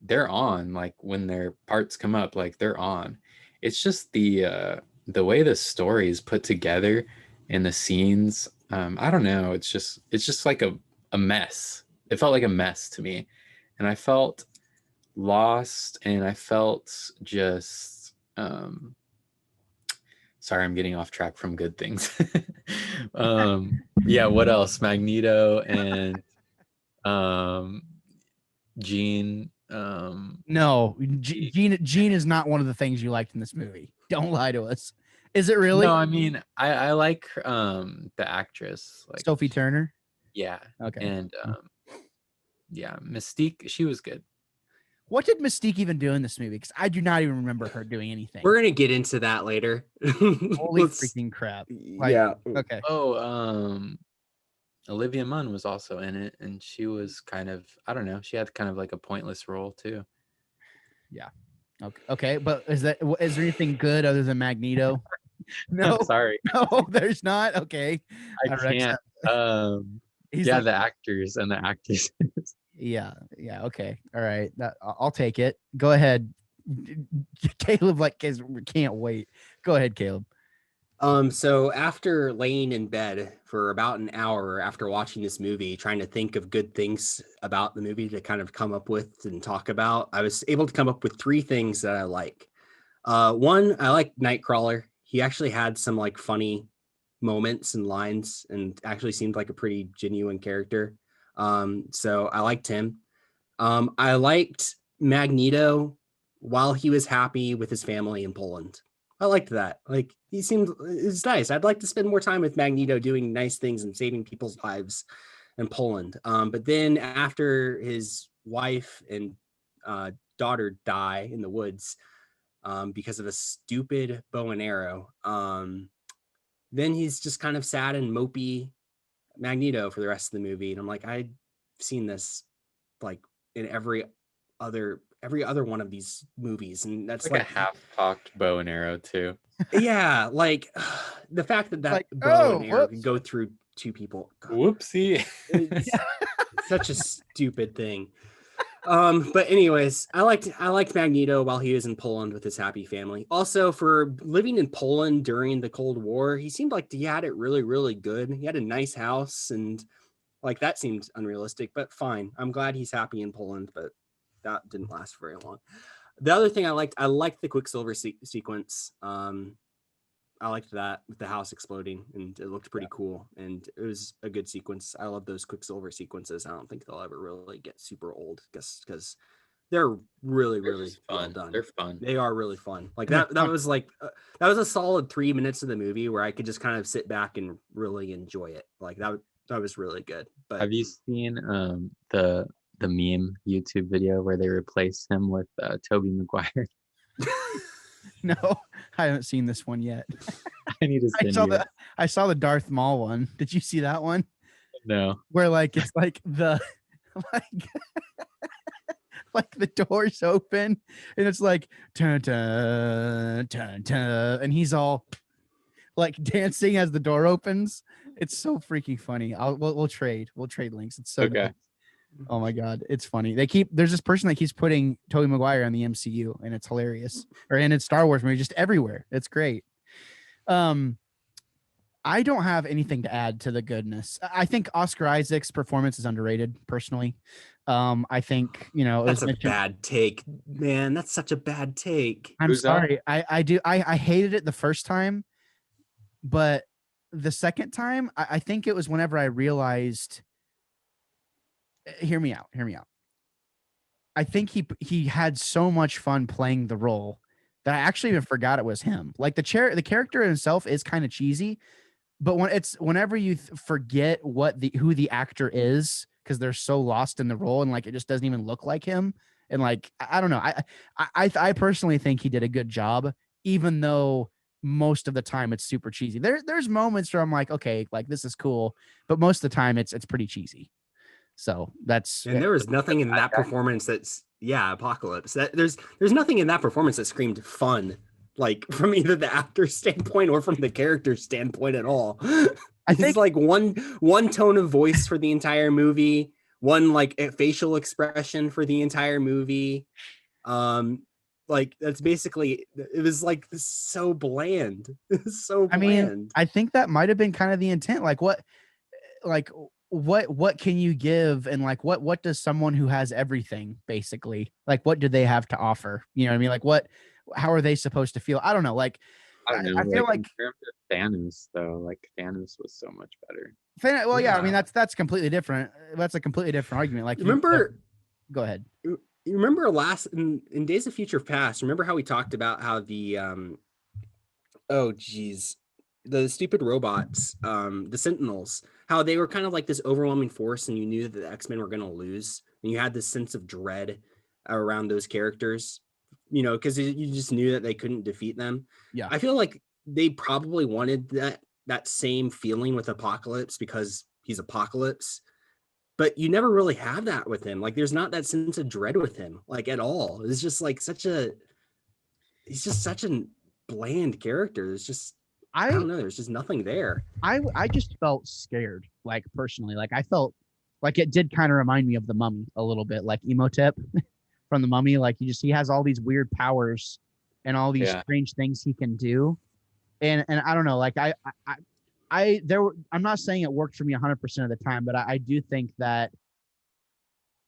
they're on, like when their parts come up, like they're on. It's just the way the story is put together and the scenes. I don't know. It's just like a mess. It felt like a mess to me, and I felt lost, and I felt just sorry, I'm getting off track from good things. Yeah, what else? Magneto and Jean. No, Jean is not one of the things you liked in this movie. Don't lie to us. Is it really? No, I mean I like the actress, like Sophie Turner. Yeah. Okay. And yeah, Mystique, she was good. What did Mystique even do in this movie? Because I do not even remember her doing anything. We're gonna get into that later. Holy freaking crap! Like, yeah. Okay. Oh, Olivia Munn was also in it, and she was kind of, I don't know, she had kind of like a pointless role too. Yeah. Okay. But is there anything good other than Magneto? No. I'm sorry. No, there's not. Okay. I can't. Yeah, the actors and the actresses. Yeah. Okay. All right. I'll take it. Go ahead, Caleb. Like, we can't wait. Go ahead, Caleb. So after laying in bed for about an hour after watching this movie, trying to think of good things about the movie to kind of come up with and talk about, I was able to come up with 3 things that I like. One, I like Nightcrawler. He actually had some like funny moments and lines and actually seemed like a pretty genuine character. So I liked him. I liked Magneto while he was happy with his family in Poland. I liked that. Like, he seemed, it's nice. I'd like to spend more time with Magneto doing nice things and saving people's lives in Poland. But then after his wife and daughter die in the woods because of a stupid bow and arrow, then he's just kind of sad and mopey Magneto for the rest of the movie. And I'm like, I've seen this like in every other one of these movies, and that's like a half-cocked bow and arrow too. Yeah, like the fact that like, bow and arrow can go through 2 people. God, whoopsie. It's such a stupid thing. But anyways, I liked Magneto while he was in Poland with his happy family. Also, for living in Poland during the Cold War, he seemed like he had it really, really good. He had a nice house, and like that seemed unrealistic, but fine. I'm glad he's happy in Poland, but that didn't last very long. The other thing I liked the Quicksilver sequence. I liked that with the house exploding, and it looked pretty cool, and it was a good sequence. I love those Quicksilver sequences. I don't think they'll ever really get super old, because they're really, really well done. They're fun. They are really fun. Like that was like that was a solid 3 minutes of the movie where I could just kind of sit back and really enjoy it. Like that was really good. But have you seen the meme YouTube video where they replace him with Tobey Maguire? No, I haven't seen this one yet. I need to send you. I saw the Darth Maul one. Did you see that one? No. Where like it's like the like the doors open and it's like dun, dun, dun, dun, and he's all like dancing as the door opens. It's so freaking funny. We'll trade links. It's so okay. Nice. Oh my god, it's funny. There's this person that keeps putting Tobey Maguire on the MCU, and it's hilarious. And it's Star Wars movie, just everywhere. It's great. I don't have anything to add to the goodness. I think Oscar Isaac's performance is underrated, personally. I think, that's a bad take, man. That's such a bad take. I'm sorry. I hated it the first time, but the second time, I think it was whenever I realized. Hear me out. I think he had so much fun playing the role that I actually even forgot it was him. Like the character himself is kind of cheesy, but whenever you forget who the actor is because they're so lost in the role and like it just doesn't even look like him, and like I don't know, I personally think he did a good job, even though most of the time it's super cheesy. There's moments where I'm like, okay, like this is cool, but most of the time it's pretty cheesy. So that's And there was nothing in that performance that's Apocalypse. There's nothing in that performance that screamed fun, like from either the actor's standpoint or from the character's standpoint at all. I think It's like one tone of voice for the entire movie, one like facial expression for the entire movie. Like that's basically it was like so bland. So I bland. mean, I think that might have been kind of the intent. Like what can you give, and like what does someone who has everything basically, like what do they have to offer? You know what I mean? Like how are they supposed to feel? I don't know. Like I don't know. I feel like in terms of Thanos, though, like Thanos was so much better. well, yeah, I mean Yeah. that's completely different. That's a completely different argument. Like Remember, go ahead. you remember in Days of Future Past, remember how we talked about how the oh geez, the stupid robots, the Sentinels, how they were kind of like this overwhelming force, and you knew that the X-Men were going to lose, and you had this sense of dread around those characters, you know, because you just knew that they couldn't defeat them. Yeah. I feel like they probably wanted that same feeling with Apocalypse because he's Apocalypse, but you never really have that with him. Like there's not that sense of dread with him, like at all. It's just like he's just such a bland character. It's just I don't know. There's just nothing there. I just felt scared, like personally. Like I felt like it did kind of remind me of the Mummy a little bit, like Emotep from the Mummy. Like he has all these weird powers and all these strange things he can do. And I don't know, like I'm not saying it worked for me 100% of the time, but I do think that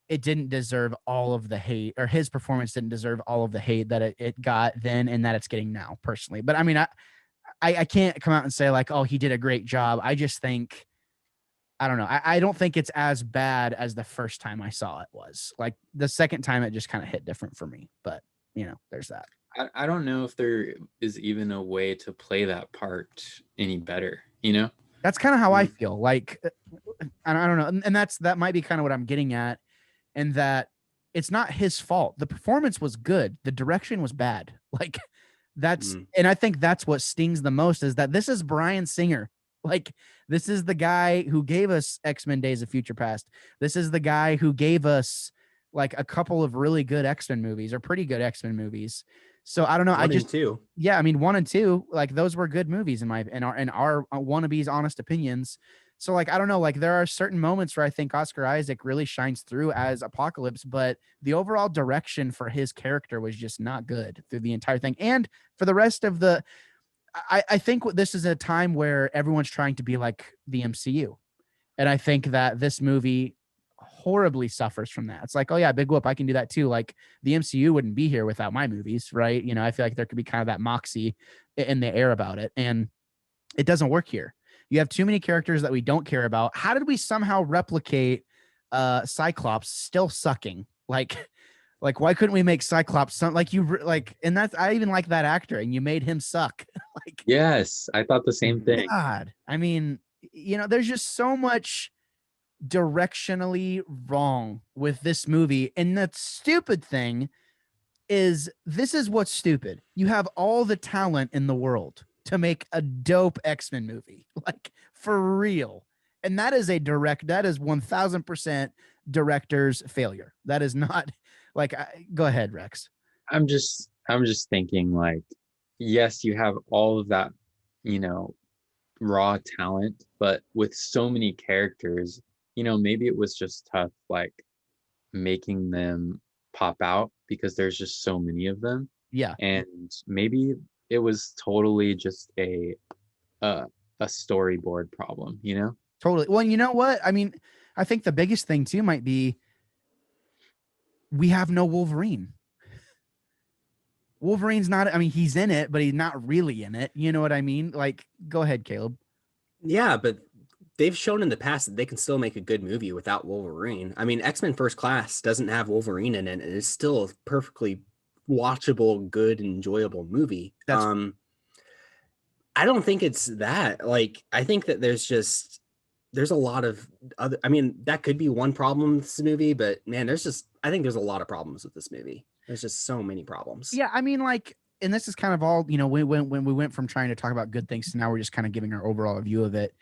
it didn't deserve all of the hate, or his performance didn't deserve all of the hate that it got then and that it's getting now personally. But I mean, I can't come out and say like, oh, he did a great job. I just think, I don't know. I don't think it's as bad as the first time I saw it was. Like the second time it just kind of hit different for me, but you know, there's that. I don't know if there is even a way to play that part any better, you know? That's kind of how I feel. Like, I don't know. And that might be kind of what I'm getting at, and that it's not his fault. The performance was good. The direction was bad. Like and I think that's what stings the most, is that this is Bryan Singer. Like this is the guy who gave us X-Men Days of Future Past. This is the guy who gave us like a couple of really good X-Men movies, or pretty good X-Men movies. So I don't know. 1 and 2. Yeah, I mean 1 and 2, like those were good movies in our wannabes honest opinions. So like I don't know, like there are certain moments where I think Oscar Isaac really shines through as Apocalypse, but the overall direction for his character was just not good through the entire thing. And for the rest of I think this is a time where everyone's trying to be like the MCU, and I think that this movie horribly suffers from that. It's like, oh yeah, big whoop, I can do that too. Like the MCU wouldn't be here without my movies, right? You know, I feel like there could be kind of that moxie in the air about it, and it doesn't work here. You have too many characters that we don't care about. How did we somehow replicate Cyclops still sucking? Like why couldn't we make Cyclops and that's, I even like that actor, and you made him suck. Like yes, I thought the same thing. God, I mean, you know, there's just so much directionally wrong with this movie. And the stupid thing is, this is what's stupid. You have all the talent in the world to make a dope X-Men movie, like for real. And that is 1000% director's failure. That is not like, go ahead, Rex. I'm just thinking, like, yes, you have all of that, you know, raw talent, but with so many characters, you know, maybe it was just tough, like making them pop out because there's just so many of them. Yeah. And maybe it was totally just a storyboard problem, you know? Totally. Well, you know what? I mean, I think the biggest thing too might be we have no Wolverine. Wolverine's not, I mean, he's in it, but he's not really in it. You know what I mean? Like, go ahead, Caleb. Yeah, but they've shown in the past that they can still make a good movie without Wolverine. I mean, X-Men First Class doesn't have Wolverine in it, and it's still a perfectly watchable, good, enjoyable movie. I don't think it's that. Like, I think that there's a lot of other, I mean, that could be one problem with this movie, but man, I think there's a lot of problems with this movie. There's just so many problems. Yeah, I mean, like, and this is kind of all, when we went from trying to talk about good things to now we're just kind of giving our overall view of it.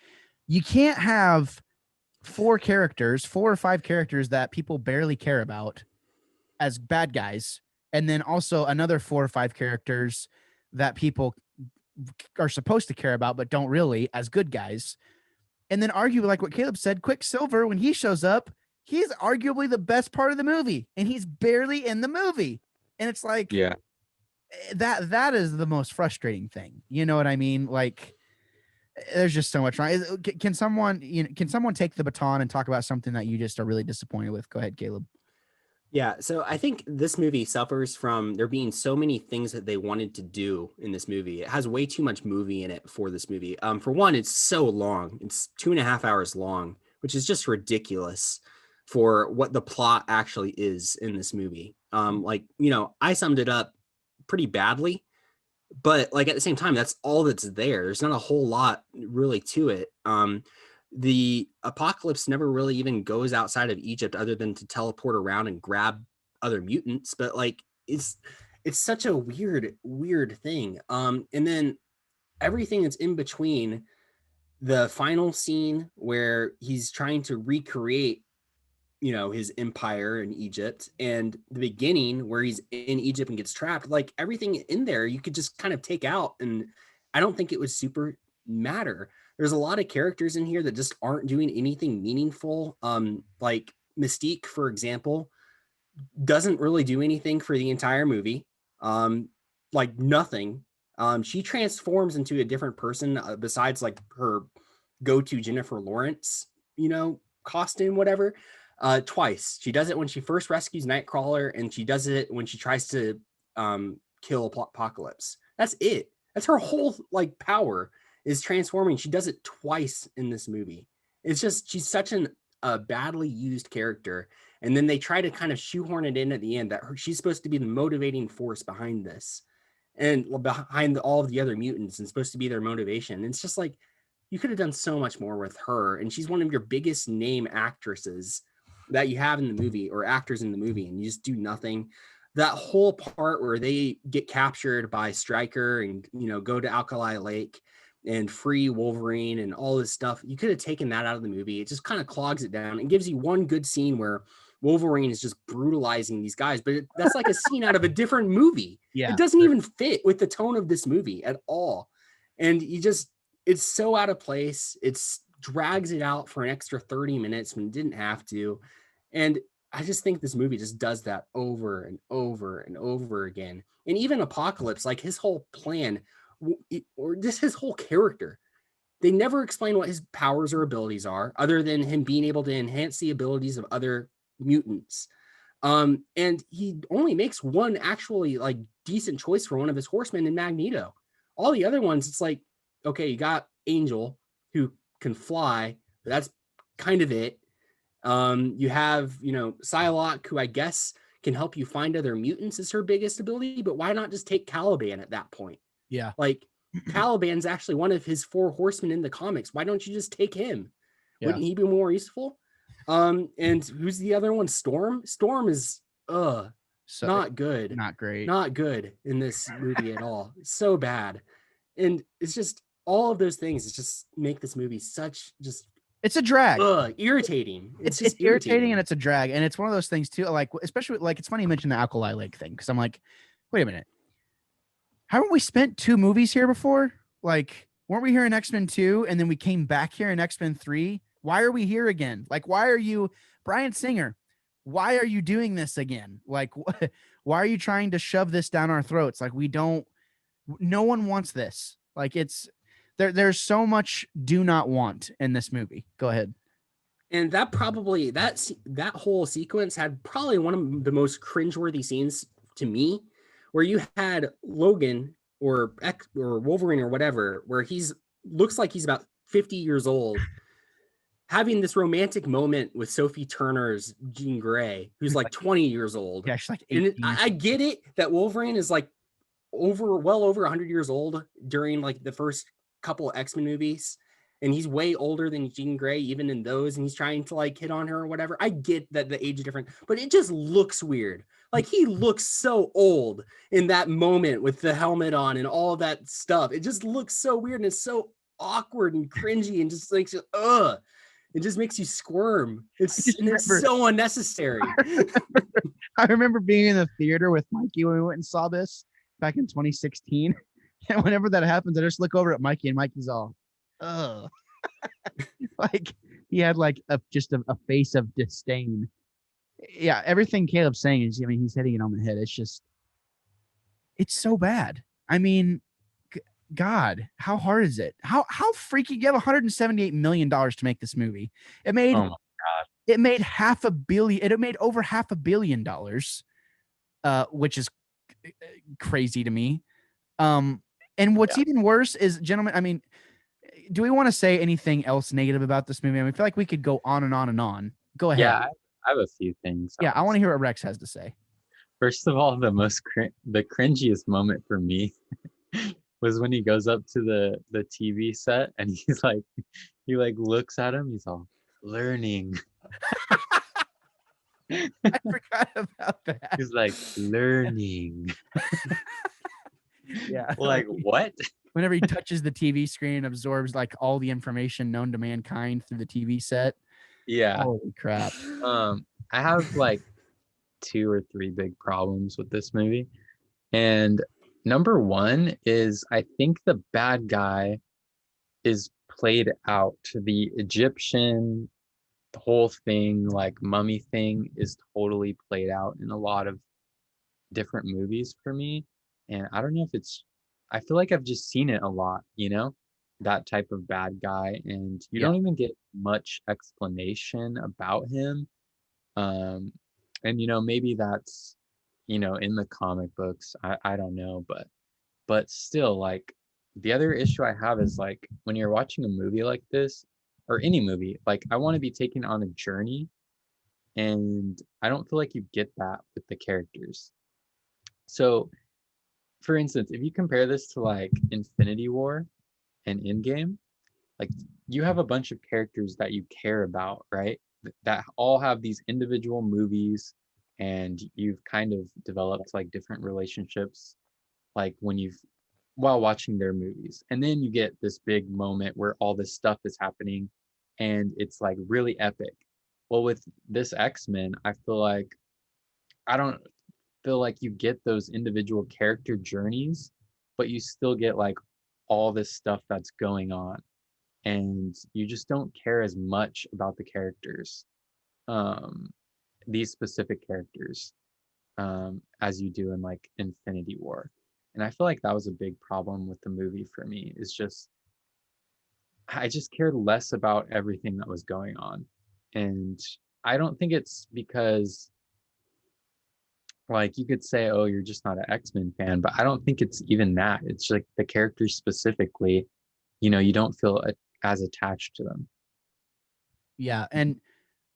You can't have 4 or 5 characters that people barely care about as bad guys, and then also another 4 or 5 characters that people are supposed to care about but don't really as good guys. And then argue, like what Caleb said, Quicksilver, when he shows up, he's arguably the best part of the movie, and he's barely in the movie. And it's like, Yeah. that is the most frustrating thing. You know what I mean? Like, there's just so much wrong. Can someone take the baton and talk about something that you just are really disappointed with? Go ahead, Caleb. Yeah, so I think this movie suffers from there being so many things that they wanted to do in this movie. It has way too much movie in it for this movie. For one, it's so long. It's 2.5 hours long, which is just ridiculous for what the plot actually is in this movie. I summed it up pretty badly, but like at the same time, that's all that's there. There's not a whole lot really to it. The apocalypse never really even goes outside of Egypt other than to teleport around and grab other mutants, but like it's such a weird thing. And then everything that's in between the final scene where he's trying to recreate his empire in Egypt, and the beginning where he's in Egypt and gets trapped, like everything in there you could just kind of take out, and I don't think it would super matter. There's a lot of characters in here that just aren't doing anything meaningful. Like Mystique, for example, doesn't really do anything for the entire movie. Like nothing. She transforms into a different person besides like her go-to Jennifer Lawrence, costume, whatever. Twice. She does it when she first rescues Nightcrawler, and she does it when she tries to kill Apocalypse. That's it. That's her whole like power is transforming. She does it twice in this movie. It's just she's such a badly used character, and then they try to kind of shoehorn it in at the end that she's supposed to be the motivating force behind this, and behind all of the other mutants, and supposed to be their motivation. And it's just like you could have done so much more with her, and she's one of your biggest name actresses that you have in the movie, or actors in the movie, and you just do nothing. That whole part where they get captured by Stryker and go to Alkali Lake and free Wolverine and all this stuff, you could have taken that out of the movie. It just kind of clogs it down and gives you one good scene where Wolverine is just brutalizing these guys, but that's like a scene out of a different movie. Yeah, it doesn't even fit with the tone of this movie at all, and it's so out of place. It's drags it out for an extra 30 minutes when it didn't have to. And I just think this movie just does that over and over and over again. And even Apocalypse, like his whole plan, or just his whole character, they never explain what his powers or abilities are, other than him being able to enhance the abilities of other mutants. And he only makes one actually like decent choice for one of his horsemen in Magneto. All the other ones, it's like, okay, you got Angel, who can fly, but that's kind of it. You have, Psylocke, who I guess can help you find other mutants, is her biggest ability, but why not just take Caliban at that point? Yeah. Like Caliban's actually one of his 4 horsemen in the comics. Why don't you just take him? Yeah. Wouldn't he be more useful? And who's the other one? Storm? Storm is not good. Not great. Not good in this movie at all. So bad. And it's just all of those things just make this movie such just it's a drag. Irritating. It's irritating and it's a drag. And it's one of those things too, like, especially like, it's funny you mentioned the Alkali Lake thing, because I'm like, wait a minute. Haven't we spent 2 movies here before? Like, weren't we here in X-Men 2 and then we came back here in X-Men 3? Why are we here again? Like, why are you, Bryan Singer, why are you doing this again? Like, why are you trying to shove this down our throats? Like, no one wants this. Like, there's so much do not want in this movie. Go ahead. And that probably, that whole sequence had probably one of the most cringeworthy scenes to me, where you had Logan or Wolverine or whatever, where looks like he's about 50 years old, having this romantic moment with Sophie Turner's Jean Grey, who's like 20 years old. Yeah, she's like 18. And I get it that Wolverine is like well over 100 years old during like the first couple X-Men movies, and he's way older than Jean Grey, even in those, and he's trying to like hit on her or whatever. I get that the age is different, but it just looks weird. Like he looks so old in that moment with the helmet on and all of that stuff. It just looks so weird and it's so awkward and cringy and just like, ugh. It just makes you squirm. It's so unnecessary. I remember being in the theater with Mikey when we went and saw this back in 2016. And whenever that happens, I just look over at Mikey and Mikey's all, ugh. Like he had like just a face of disdain. Yeah, everything Caleb's saying is, I mean, he's hitting it on the head. It's so bad. I mean, God, how hard is it? How freaky? You have $178 million to make this movie. It made, oh my God. It made $500 million. It made over $500 million, which is crazy to me. And what's even worse is, gentlemen, I mean, do we want to say anything else negative about this movie? I mean, I feel like we could go on and on and on. Go ahead. Yeah, I have a few things. Yeah, I want to hear what Rex has to say. First of all, the cringiest moment for me was when he goes up to the TV set and he's like, he like looks at him. He's all learning. I forgot about that. He's like learning. Yeah. Like what? Whenever he touches the TV screen, absorbs like all the information known to mankind through the TV set. Yeah. Holy crap. I have like 2 or 3 big problems with this movie. And number one is I think the bad guy is played out. The Egyptian, the whole thing, like mummy thing is totally played out in a lot of different movies for me. And I don't know if I feel like I've just seen it a lot, you know, that type of bad guy. And you don't even get much explanation about him. And, you know, maybe that's, you know, in the comic books, I don't know, but still, like, the other issue I have is like when you're watching a movie like this or any movie, like I want to be taken on a journey, and I don't feel like you get that with the characters. So for instance, if you compare this to like Infinity War and Endgame, like you have a bunch of characters that you care about, right? That all have these individual movies, and you've kind of developed like different relationships, like while watching their movies. And then you get this big moment where all this stuff is happening and it's like really epic. Well, with this X-Men, I don't feel like you get those individual character journeys, but you still get like all this stuff that's going on, and you just don't care as much about the characters, these specific characters, as you do in like Infinity War. And I feel like that was a big problem with the movie for me, is just I just cared less about everything that was going on. And I don't think it's because, like, you could say, oh, you're just not an X-Men fan, but I don't think it's even that. It's like the characters specifically, you know, you don't feel as attached to them. Yeah, and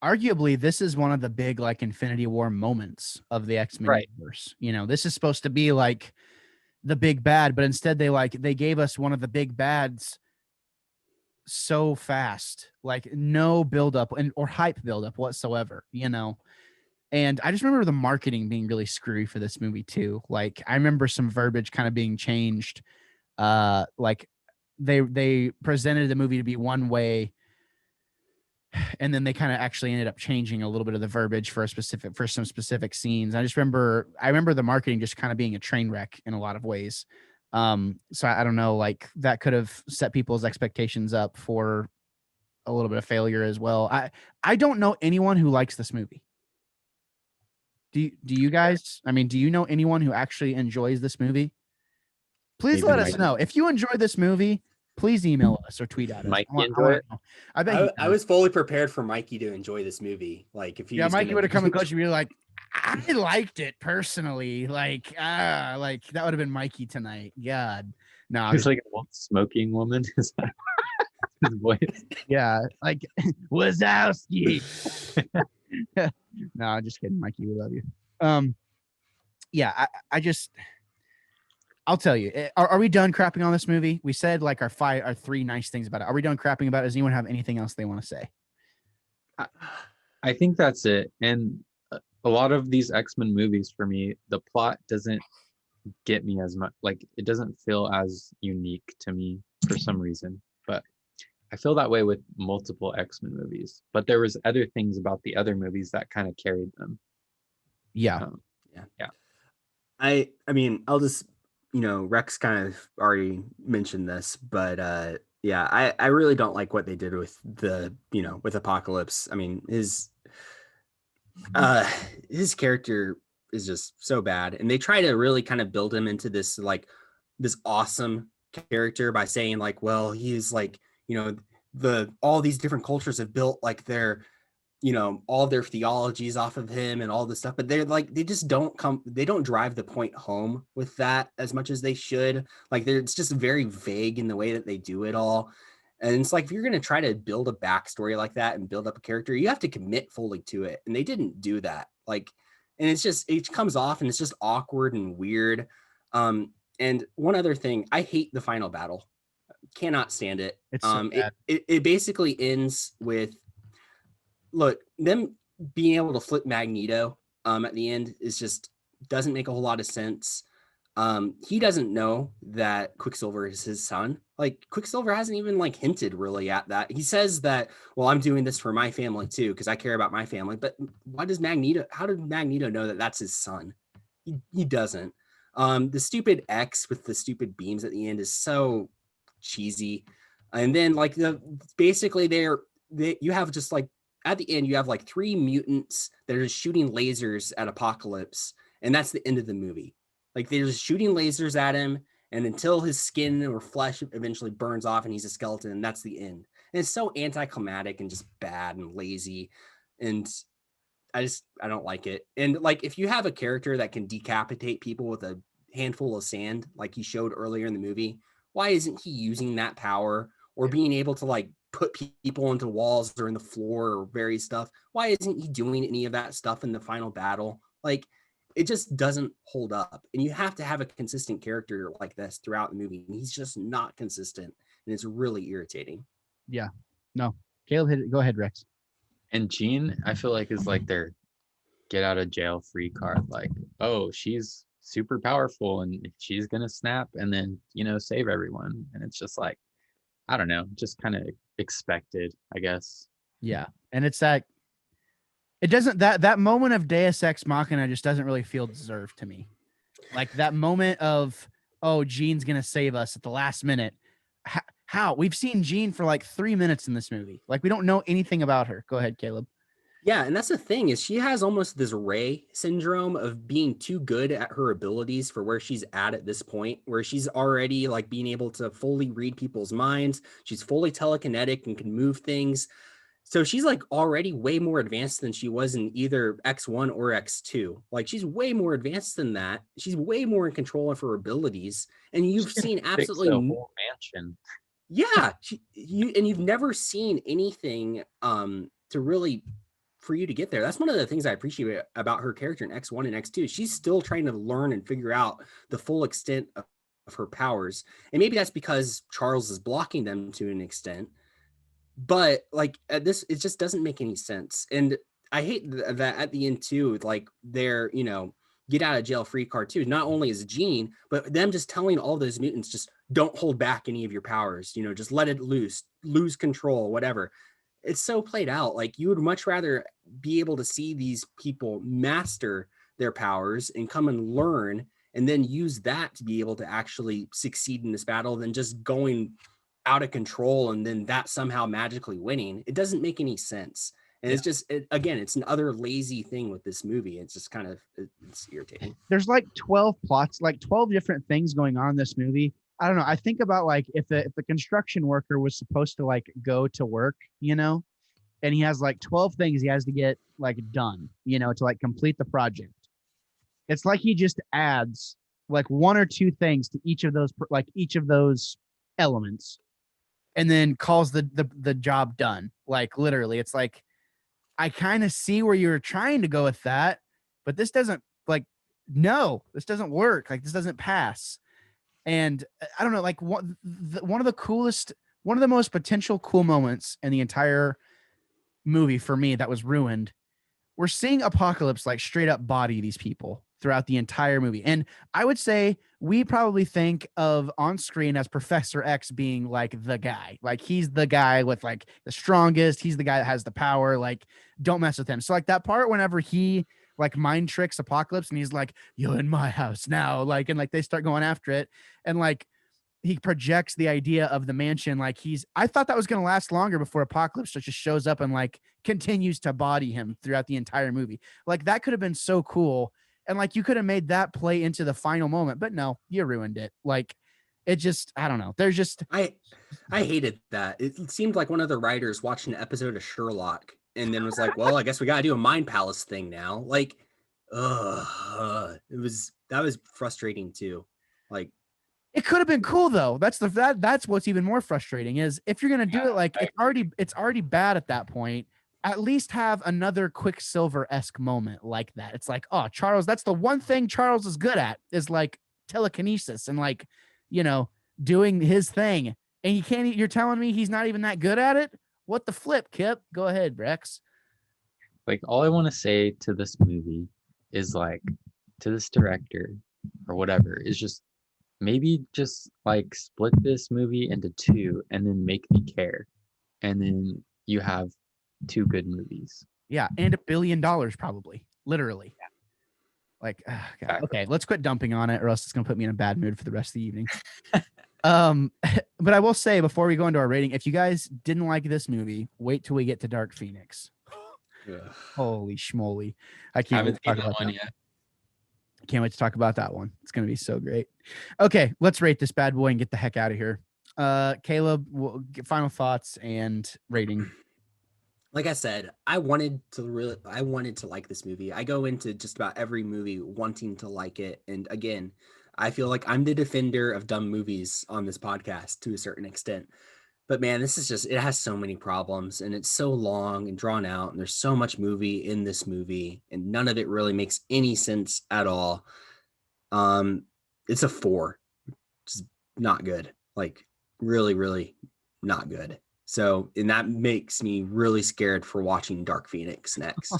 arguably this is one of the big like Infinity War moments of the X-Men universe. You know, this is supposed to be like the big bad, but instead they gave us one of the big bads so fast, like no buildup or hype buildup whatsoever, you know. And I just remember the marketing being really screwy for this movie too. Like I remember some verbiage kind of being changed. Like they presented the movie to be one way, and then they kind of actually ended up changing a little bit of the verbiage for some specific scenes. I remember the marketing just kind of being a train wreck in a lot of ways. So I don't know, like that could have set people's expectations up for a little bit of failure as well. I don't know anyone who likes this movie. Do you guys? I mean, do you know anyone who actually enjoys this movie? Please let us know. If you enjoy this movie, please email us or tweet at us. I was fully prepared for Mikey to enjoy this movie. Like if Mikey would have come and close, you'd be like, I liked it personally. Like that would have been Mikey tonight. God, no, he's like an old smoking woman. Is that his voice? Yeah, like Wazowski. No, just kidding, Mikey. We love you. Yeah, I just I'll tell you. Are we done crapping on this movie? We said like our 3 nice things about it. Are we done crapping about it? Does anyone have anything else they want to say? I think that's it. And a lot of these X-Men movies for me, the plot doesn't get me as much. Like it doesn't feel as unique to me for some reason. But I feel that way with multiple X-Men movies. But there was other things about the other movies that kind of carried them. Yeah. Yeah. I mean, I'll just, Rex kind of already mentioned this, but yeah, I really don't like what they did with with Apocalypse. I mean, his character is just so bad, and they try to really kind of build him into this this awesome character by saying like, well, he's like, all these different cultures have built like their all their theologies off of him and all this stuff, but they just they don't drive the point home with that as much as they should. Like it's just very vague in the way that they do it all. And it's like, if you're going to try to build a backstory like that and build up a character, you have to commit fully to it. And they didn't do that. Like, and it comes off and it's just awkward and weird. And one other thing, I hate the final battle. Cannot stand it. It's so bad. It basically ends with, look, them being able to flip Magneto at the end doesn't make a whole lot of sense. He doesn't know that Quicksilver is his son. Like Quicksilver hasn't even hinted really at that. He says that, well, I'm doing this for my family too, because I care about my family. But how did Magneto know that that's his son? He doesn't. The stupid X with the stupid beams at the end is so cheesy. And then basically you have just at the end, you have 3 mutants that are just shooting lasers at Apocalypse, and that's the end of the movie. They're just shooting lasers at him, and until his skin or flesh eventually burns off and he's a skeleton, and that's the end. And it's so anticlimactic and just bad and lazy, and I don't like it. And if you have a character that can decapitate people with a handful of sand, like he showed earlier in the movie, why isn't he using that power or being able to put people into walls or in the floor or various stuff? Why isn't he doing any of that stuff in the final battle? It just doesn't hold up. And you have to have a consistent character like this throughout the movie. And he's just not consistent. And it's really irritating. Yeah. No. Caleb, go ahead, Rex. And Jean, I feel is their get out of jail free card. Oh, she's super powerful and she's going to snap and then, save everyone. And it's just I don't know, just kind of expected, I guess. Yeah. And it's it doesn't, that moment of Deus Ex Machina just doesn't really feel deserved to me. That moment of, oh, Jean's going to save us at the last minute. How? We've seen Jean for 3 minutes in this movie. We don't know anything about her. Go ahead, Caleb. Yeah, and that's the thing, is she has almost this Rey syndrome of being too good at her abilities for where she's at this point, where she's already being able to fully read people's minds. She's fully telekinetic and can move things. So she's already way more advanced than she was in either X1 or X2. She's way more advanced than that. She's way more in control of her abilities. And you've seen absolutely the whole mansion. Yeah, you've never seen anything to really for you to get there. That's one of the things I appreciate about her character in X1 and X2. She's still trying to learn and figure out the full extent of her powers. And maybe that's because Charles is blocking them to an extent. But at this, it just doesn't make any sense. And I hate that at the end too, they're, get out of jail free card too. Not only is Jean, but them just telling all those mutants, just don't hold back any of your powers, just let it loose, lose control, whatever. It's so played out. You would much rather be able to see these people master their powers and come and learn and then use that to be able to actually succeed in this battle than just going out of control and then that somehow magically winning. It doesn't make any sense. And it's just, again, it's another lazy thing with this movie. It's just kind of, it's irritating. There's 12 plots, 12 different things going on in this movie. I don't know. I think about if the construction worker was supposed to go to work, and he has 12 things he has to get done, to complete the project. It's he just adds 1 or 2 things to each of those elements and then calls the job done. Literally, it's I kind of see where you're trying to go with that, but this doesn't no, this doesn't work. This doesn't pass. And I don't know, like one of the most potential cool moments in the entire movie for me that was ruined. We're seeing Apocalypse like straight up body these people throughout the entire movie. And I would say we probably think of on screen as Professor X being like the guy. Like he's the guy with like the strongest, he's the guy that has the power. Like, don't mess with him. So like that part whenever he like mind tricks Apocalypse and he's like, "You're in my house now." Like, and like they start going after it. And like he projects the idea of the mansion. Like I thought that was going to last longer before Apocalypse just shows up and like continues to body him throughout the entire movie. Like that could have been so cool. And like, you could have made that play into the final moment, but no, you ruined it. Like it just, I don't know. There's just, I hated that. It seemed like one of the writers watched an episode of Sherlock and then was like, well, I guess we got to do a mind palace thing now. Like, that was frustrating too. Like, it could have been cool though. That's what's even more frustrating is if you're going to do it, like it's already bad at that point. At least have another Quicksilver-esque moment like that. It's like, oh, Charles, that's the one thing Charles is good at is like telekinesis and like, you know, doing his thing. And you're telling me he's not even that good at it? What the flip, Kip? Go ahead, Rex. Like, all I want to say to this movie is like, to this director or whatever, is just maybe just like split this movie into two and then make me care. And then you have two good movies. Yeah, and $1 billion probably, literally. Yeah. Like, God. Exactly. Okay, let's quit dumping on it, or else it's gonna put me in a bad mood for the rest of the evening. But I will say before we go into our rating, if you guys didn't like this movie, wait till we get to Dark Phoenix. Holy schmoly! I can't wait to talk about that yet. Can't wait to talk about that one. It's gonna be so great. Okay, let's rate this bad boy and get the heck out of here. Caleb, final thoughts and rating. Like I said, I wanted to like this movie. I go into just about every movie wanting to like it. And again, I feel like I'm the defender of dumb movies on this podcast to a certain extent. But man, it has so many problems and it's so long and drawn out. And there's so much movie in this movie and none of it really makes any sense at all. It's a 4. Just not good. Like really, really not good. So, and that makes me really scared for watching Dark Phoenix next.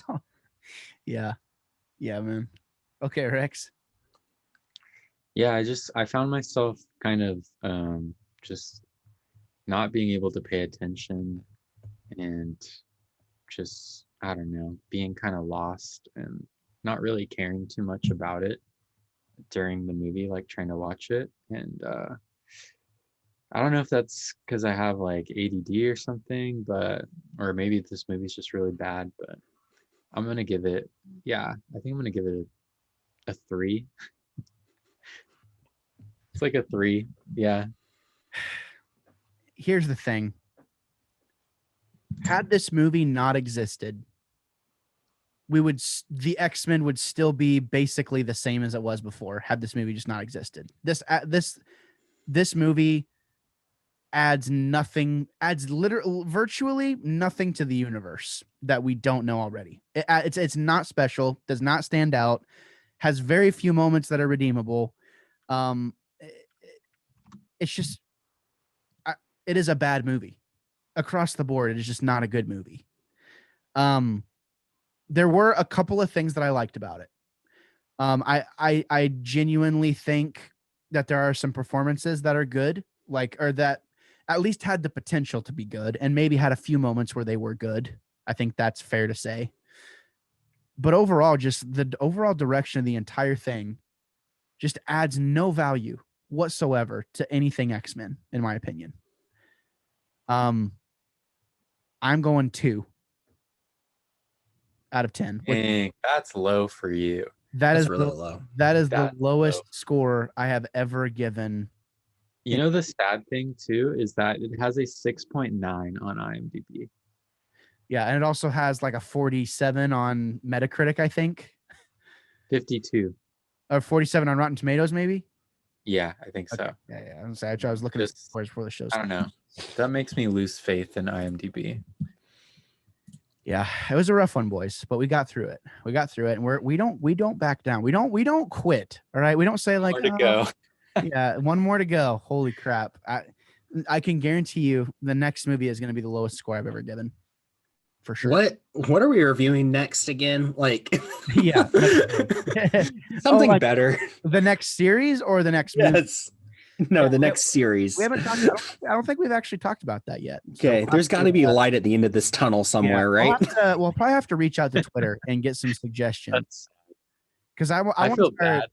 Yeah, man. Okay, Rex. Yeah, I found myself kind of just not being able to pay attention and just, I don't know, being kind of lost and not really caring too much about it during the movie, like trying to watch it. And I don't know if that's because I have like ADD or something, or maybe this movie's just really bad, but I'm going to give it, I think I'm going to give it a 3. It's like a 3. Yeah. Here's the thing. Had this movie not existed, the X-Men would still be basically the same as it was before had this movie just not existed. This movie adds virtually nothing to the universe that we don't know already. It's not special, does not stand out, has very few moments that are redeemable. It's just, it is a bad movie across the board. It is just not a good movie. There were a couple of things that I liked about it. I genuinely think that there are some performances that are good, or that at least had the potential to be good and maybe had a few moments where they were good. I think that's fair to say. But overall, just the overall direction of the entire thing just adds no value whatsoever to anything X-Men, in my opinion. I'm going 2 out of 10. Dang, that's low for you. That's really low. That is the lowest score I have ever given. You know, the sad thing too is that it has a 6.9 on IMDb. Yeah, and it also has like a 47 on Metacritic, I think. 52. Or 47 on Rotten Tomatoes, maybe? Yeah, I think so. Okay. Yeah. I was looking for the show. I don't know. That makes me lose faith in IMDb. Yeah, it was a rough one, boys, but we got through it. And we don't back down. We don't quit. All right. We don't say like, Where to go. Yeah, one more to go. Holy crap. I can guarantee you the next movie is going to be the lowest score I've ever given. For sure. What are we reviewing next again? Like Yeah. something like better. The next series or the next movie? Yes. No, the next series. We haven't talked. I don't think we've actually talked about that yet. Okay, there's got to be light at the end of this tunnel somewhere, right? We'll probably have to reach out to Twitter and get some suggestions. Because I feel bad.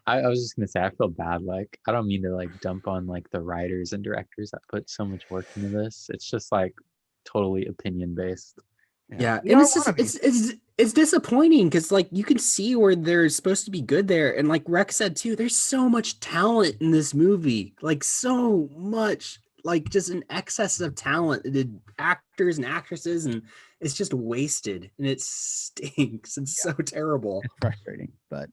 I was just gonna say I feel bad. Like I don't mean to like dump on like the writers and directors that put so much work into this. It's just like totally opinion based. Yeah, and it's disappointing because like you can see where there's supposed to be good there, and like Rex said too, there's so much talent in this movie, like so much, like just an excess of talent, the actors and actresses, and it's just wasted, and it stinks. It's so terrible. It's frustrating, but.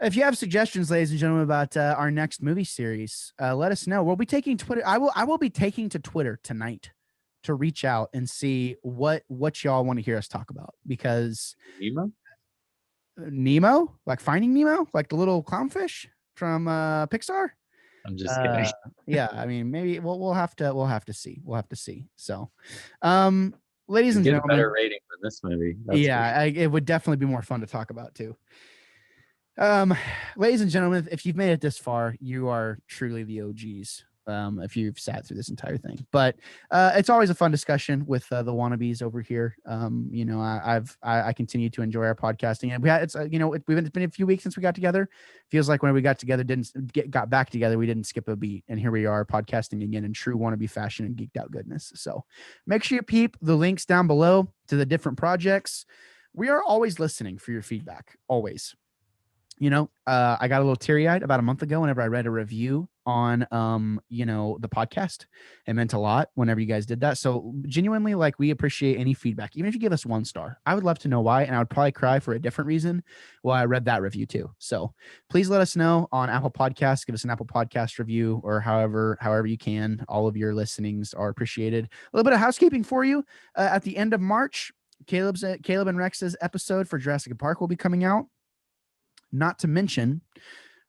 If you have suggestions, ladies and gentlemen, about our next movie series, let us know. We'll be taking Twitter. I will be taking to Twitter tonight to reach out and see what y'all want to hear us talk about. Because Nemo, like Finding Nemo, like the little clownfish from Pixar. I'm just kidding. Yeah, I mean, maybe we'll have to see. We'll have to see. So, ladies and gentlemen, a better rating for this movie. It would definitely be more fun to talk about too. Ladies and gentlemen, if you've made it this far, you are truly the OGs. If you've sat through this entire thing, but it's always a fun discussion with the wannabes over here. You know, I continue to enjoy our podcasting, and it's been a few weeks since we got together. Feels like when we got together, got back together, we didn't skip a beat, and here we are podcasting again in true wannabe fashion and geeked out goodness. So make sure you peep the links down below to the different projects. We are always listening for your feedback, always. You know, I got a little teary-eyed about a month ago whenever I read a review on, the podcast. It meant a lot whenever you guys did that. So genuinely, like, we appreciate any feedback. Even if you give us 1 star, I would love to know why. And I would probably cry for a different reason why I read that review too. So please let us know on Apple Podcasts. Give us an Apple Podcast review or however you can. All of your listenings are appreciated. A little bit of housekeeping for you. At the end of March, Caleb and Rex's episode for Jurassic Park will be coming out. Not to mention,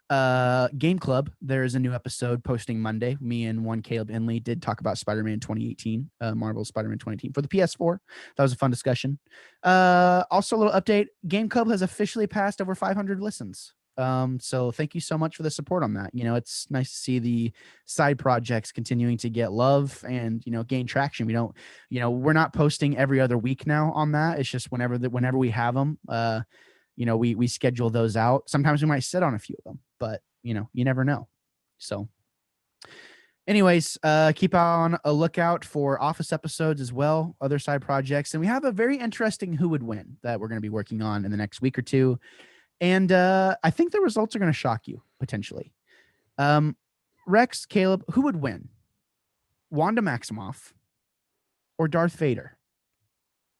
Game Club, there is a new episode posting Monday. Me and one Caleb Inley did talk about Spider-Man 2018, Marvel Spider-Man 2018 for the PS4. That was a fun discussion. Also, a little update. Game Club has officially passed over 500 listens. So thank you so much for the support on that. You know, it's nice to see the side projects continuing to get love and, gain traction. We don't, we're not posting every other week now on that. It's just whenever we have them, we schedule those out. Sometimes we might sit on a few of them, but you never know. So anyways, keep on a lookout for Office episodes as well, other side projects. And we have a very interesting Who Would Win that we're going to be working on in the next week or two. And I think the results are going to shock you potentially. Rex, Caleb, who would win? Wanda Maximoff or Darth Vader?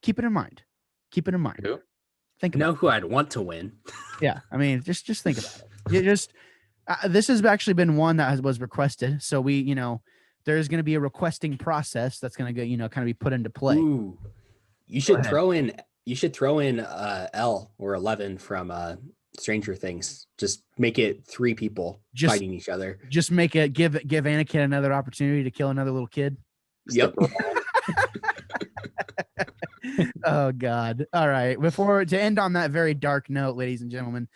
Keep it in mind. Who? Think about who I'd want to win. Yeah, I mean, just think about it. This has actually been one that was requested. So we, there's going to be a requesting process that's going to go, kind of be put into play. Ooh, you should throw in L or 11 from Stranger Things. Just make it 3 people fighting each other. Just make it give Anakin another opportunity to kill another little kid. Yep. Oh God. All right. To end on that very dark note, ladies and gentlemen,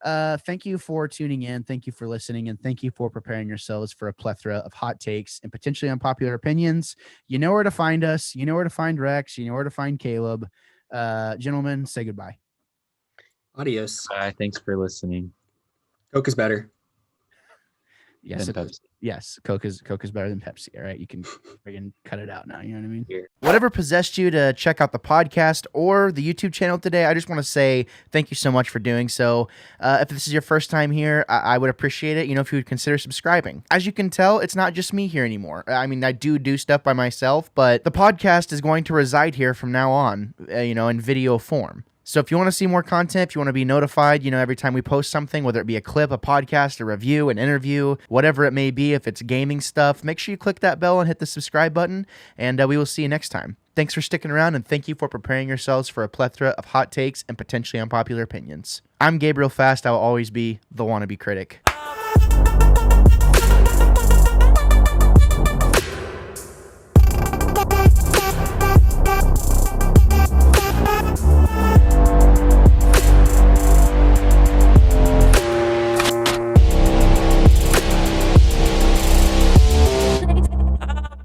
thank you for tuning in. Thank you for listening, and thank you for preparing yourselves for a plethora of hot takes and potentially unpopular opinions. You know where to find us. You know where to find Rex. You know where to find Caleb. Gentlemen, say goodbye. Adios. Bye. Thanks for listening. Coke is better. Yes, Coke is better than Pepsi. All right, you can friggin' cut it out now. You know what I mean? Yeah. Whatever possessed you to check out the podcast or the YouTube channel today, I just want to say thank you so much for doing so. If this is your first time here, I would appreciate it. If you would consider subscribing. As you can tell, it's not just me here anymore. I mean, I do stuff by myself, but the podcast is going to reside here from now on. In video form. So if you want to see more content, if you want to be notified, every time we post something, whether it be a clip, a podcast, a review, an interview, whatever it may be, if it's gaming stuff, make sure you click that bell and hit the subscribe button, and we will see you next time. Thanks for sticking around, and thank you for preparing yourselves for a plethora of hot takes and potentially unpopular opinions. I'm Gabriel Fast. I will always be the wannabe critic.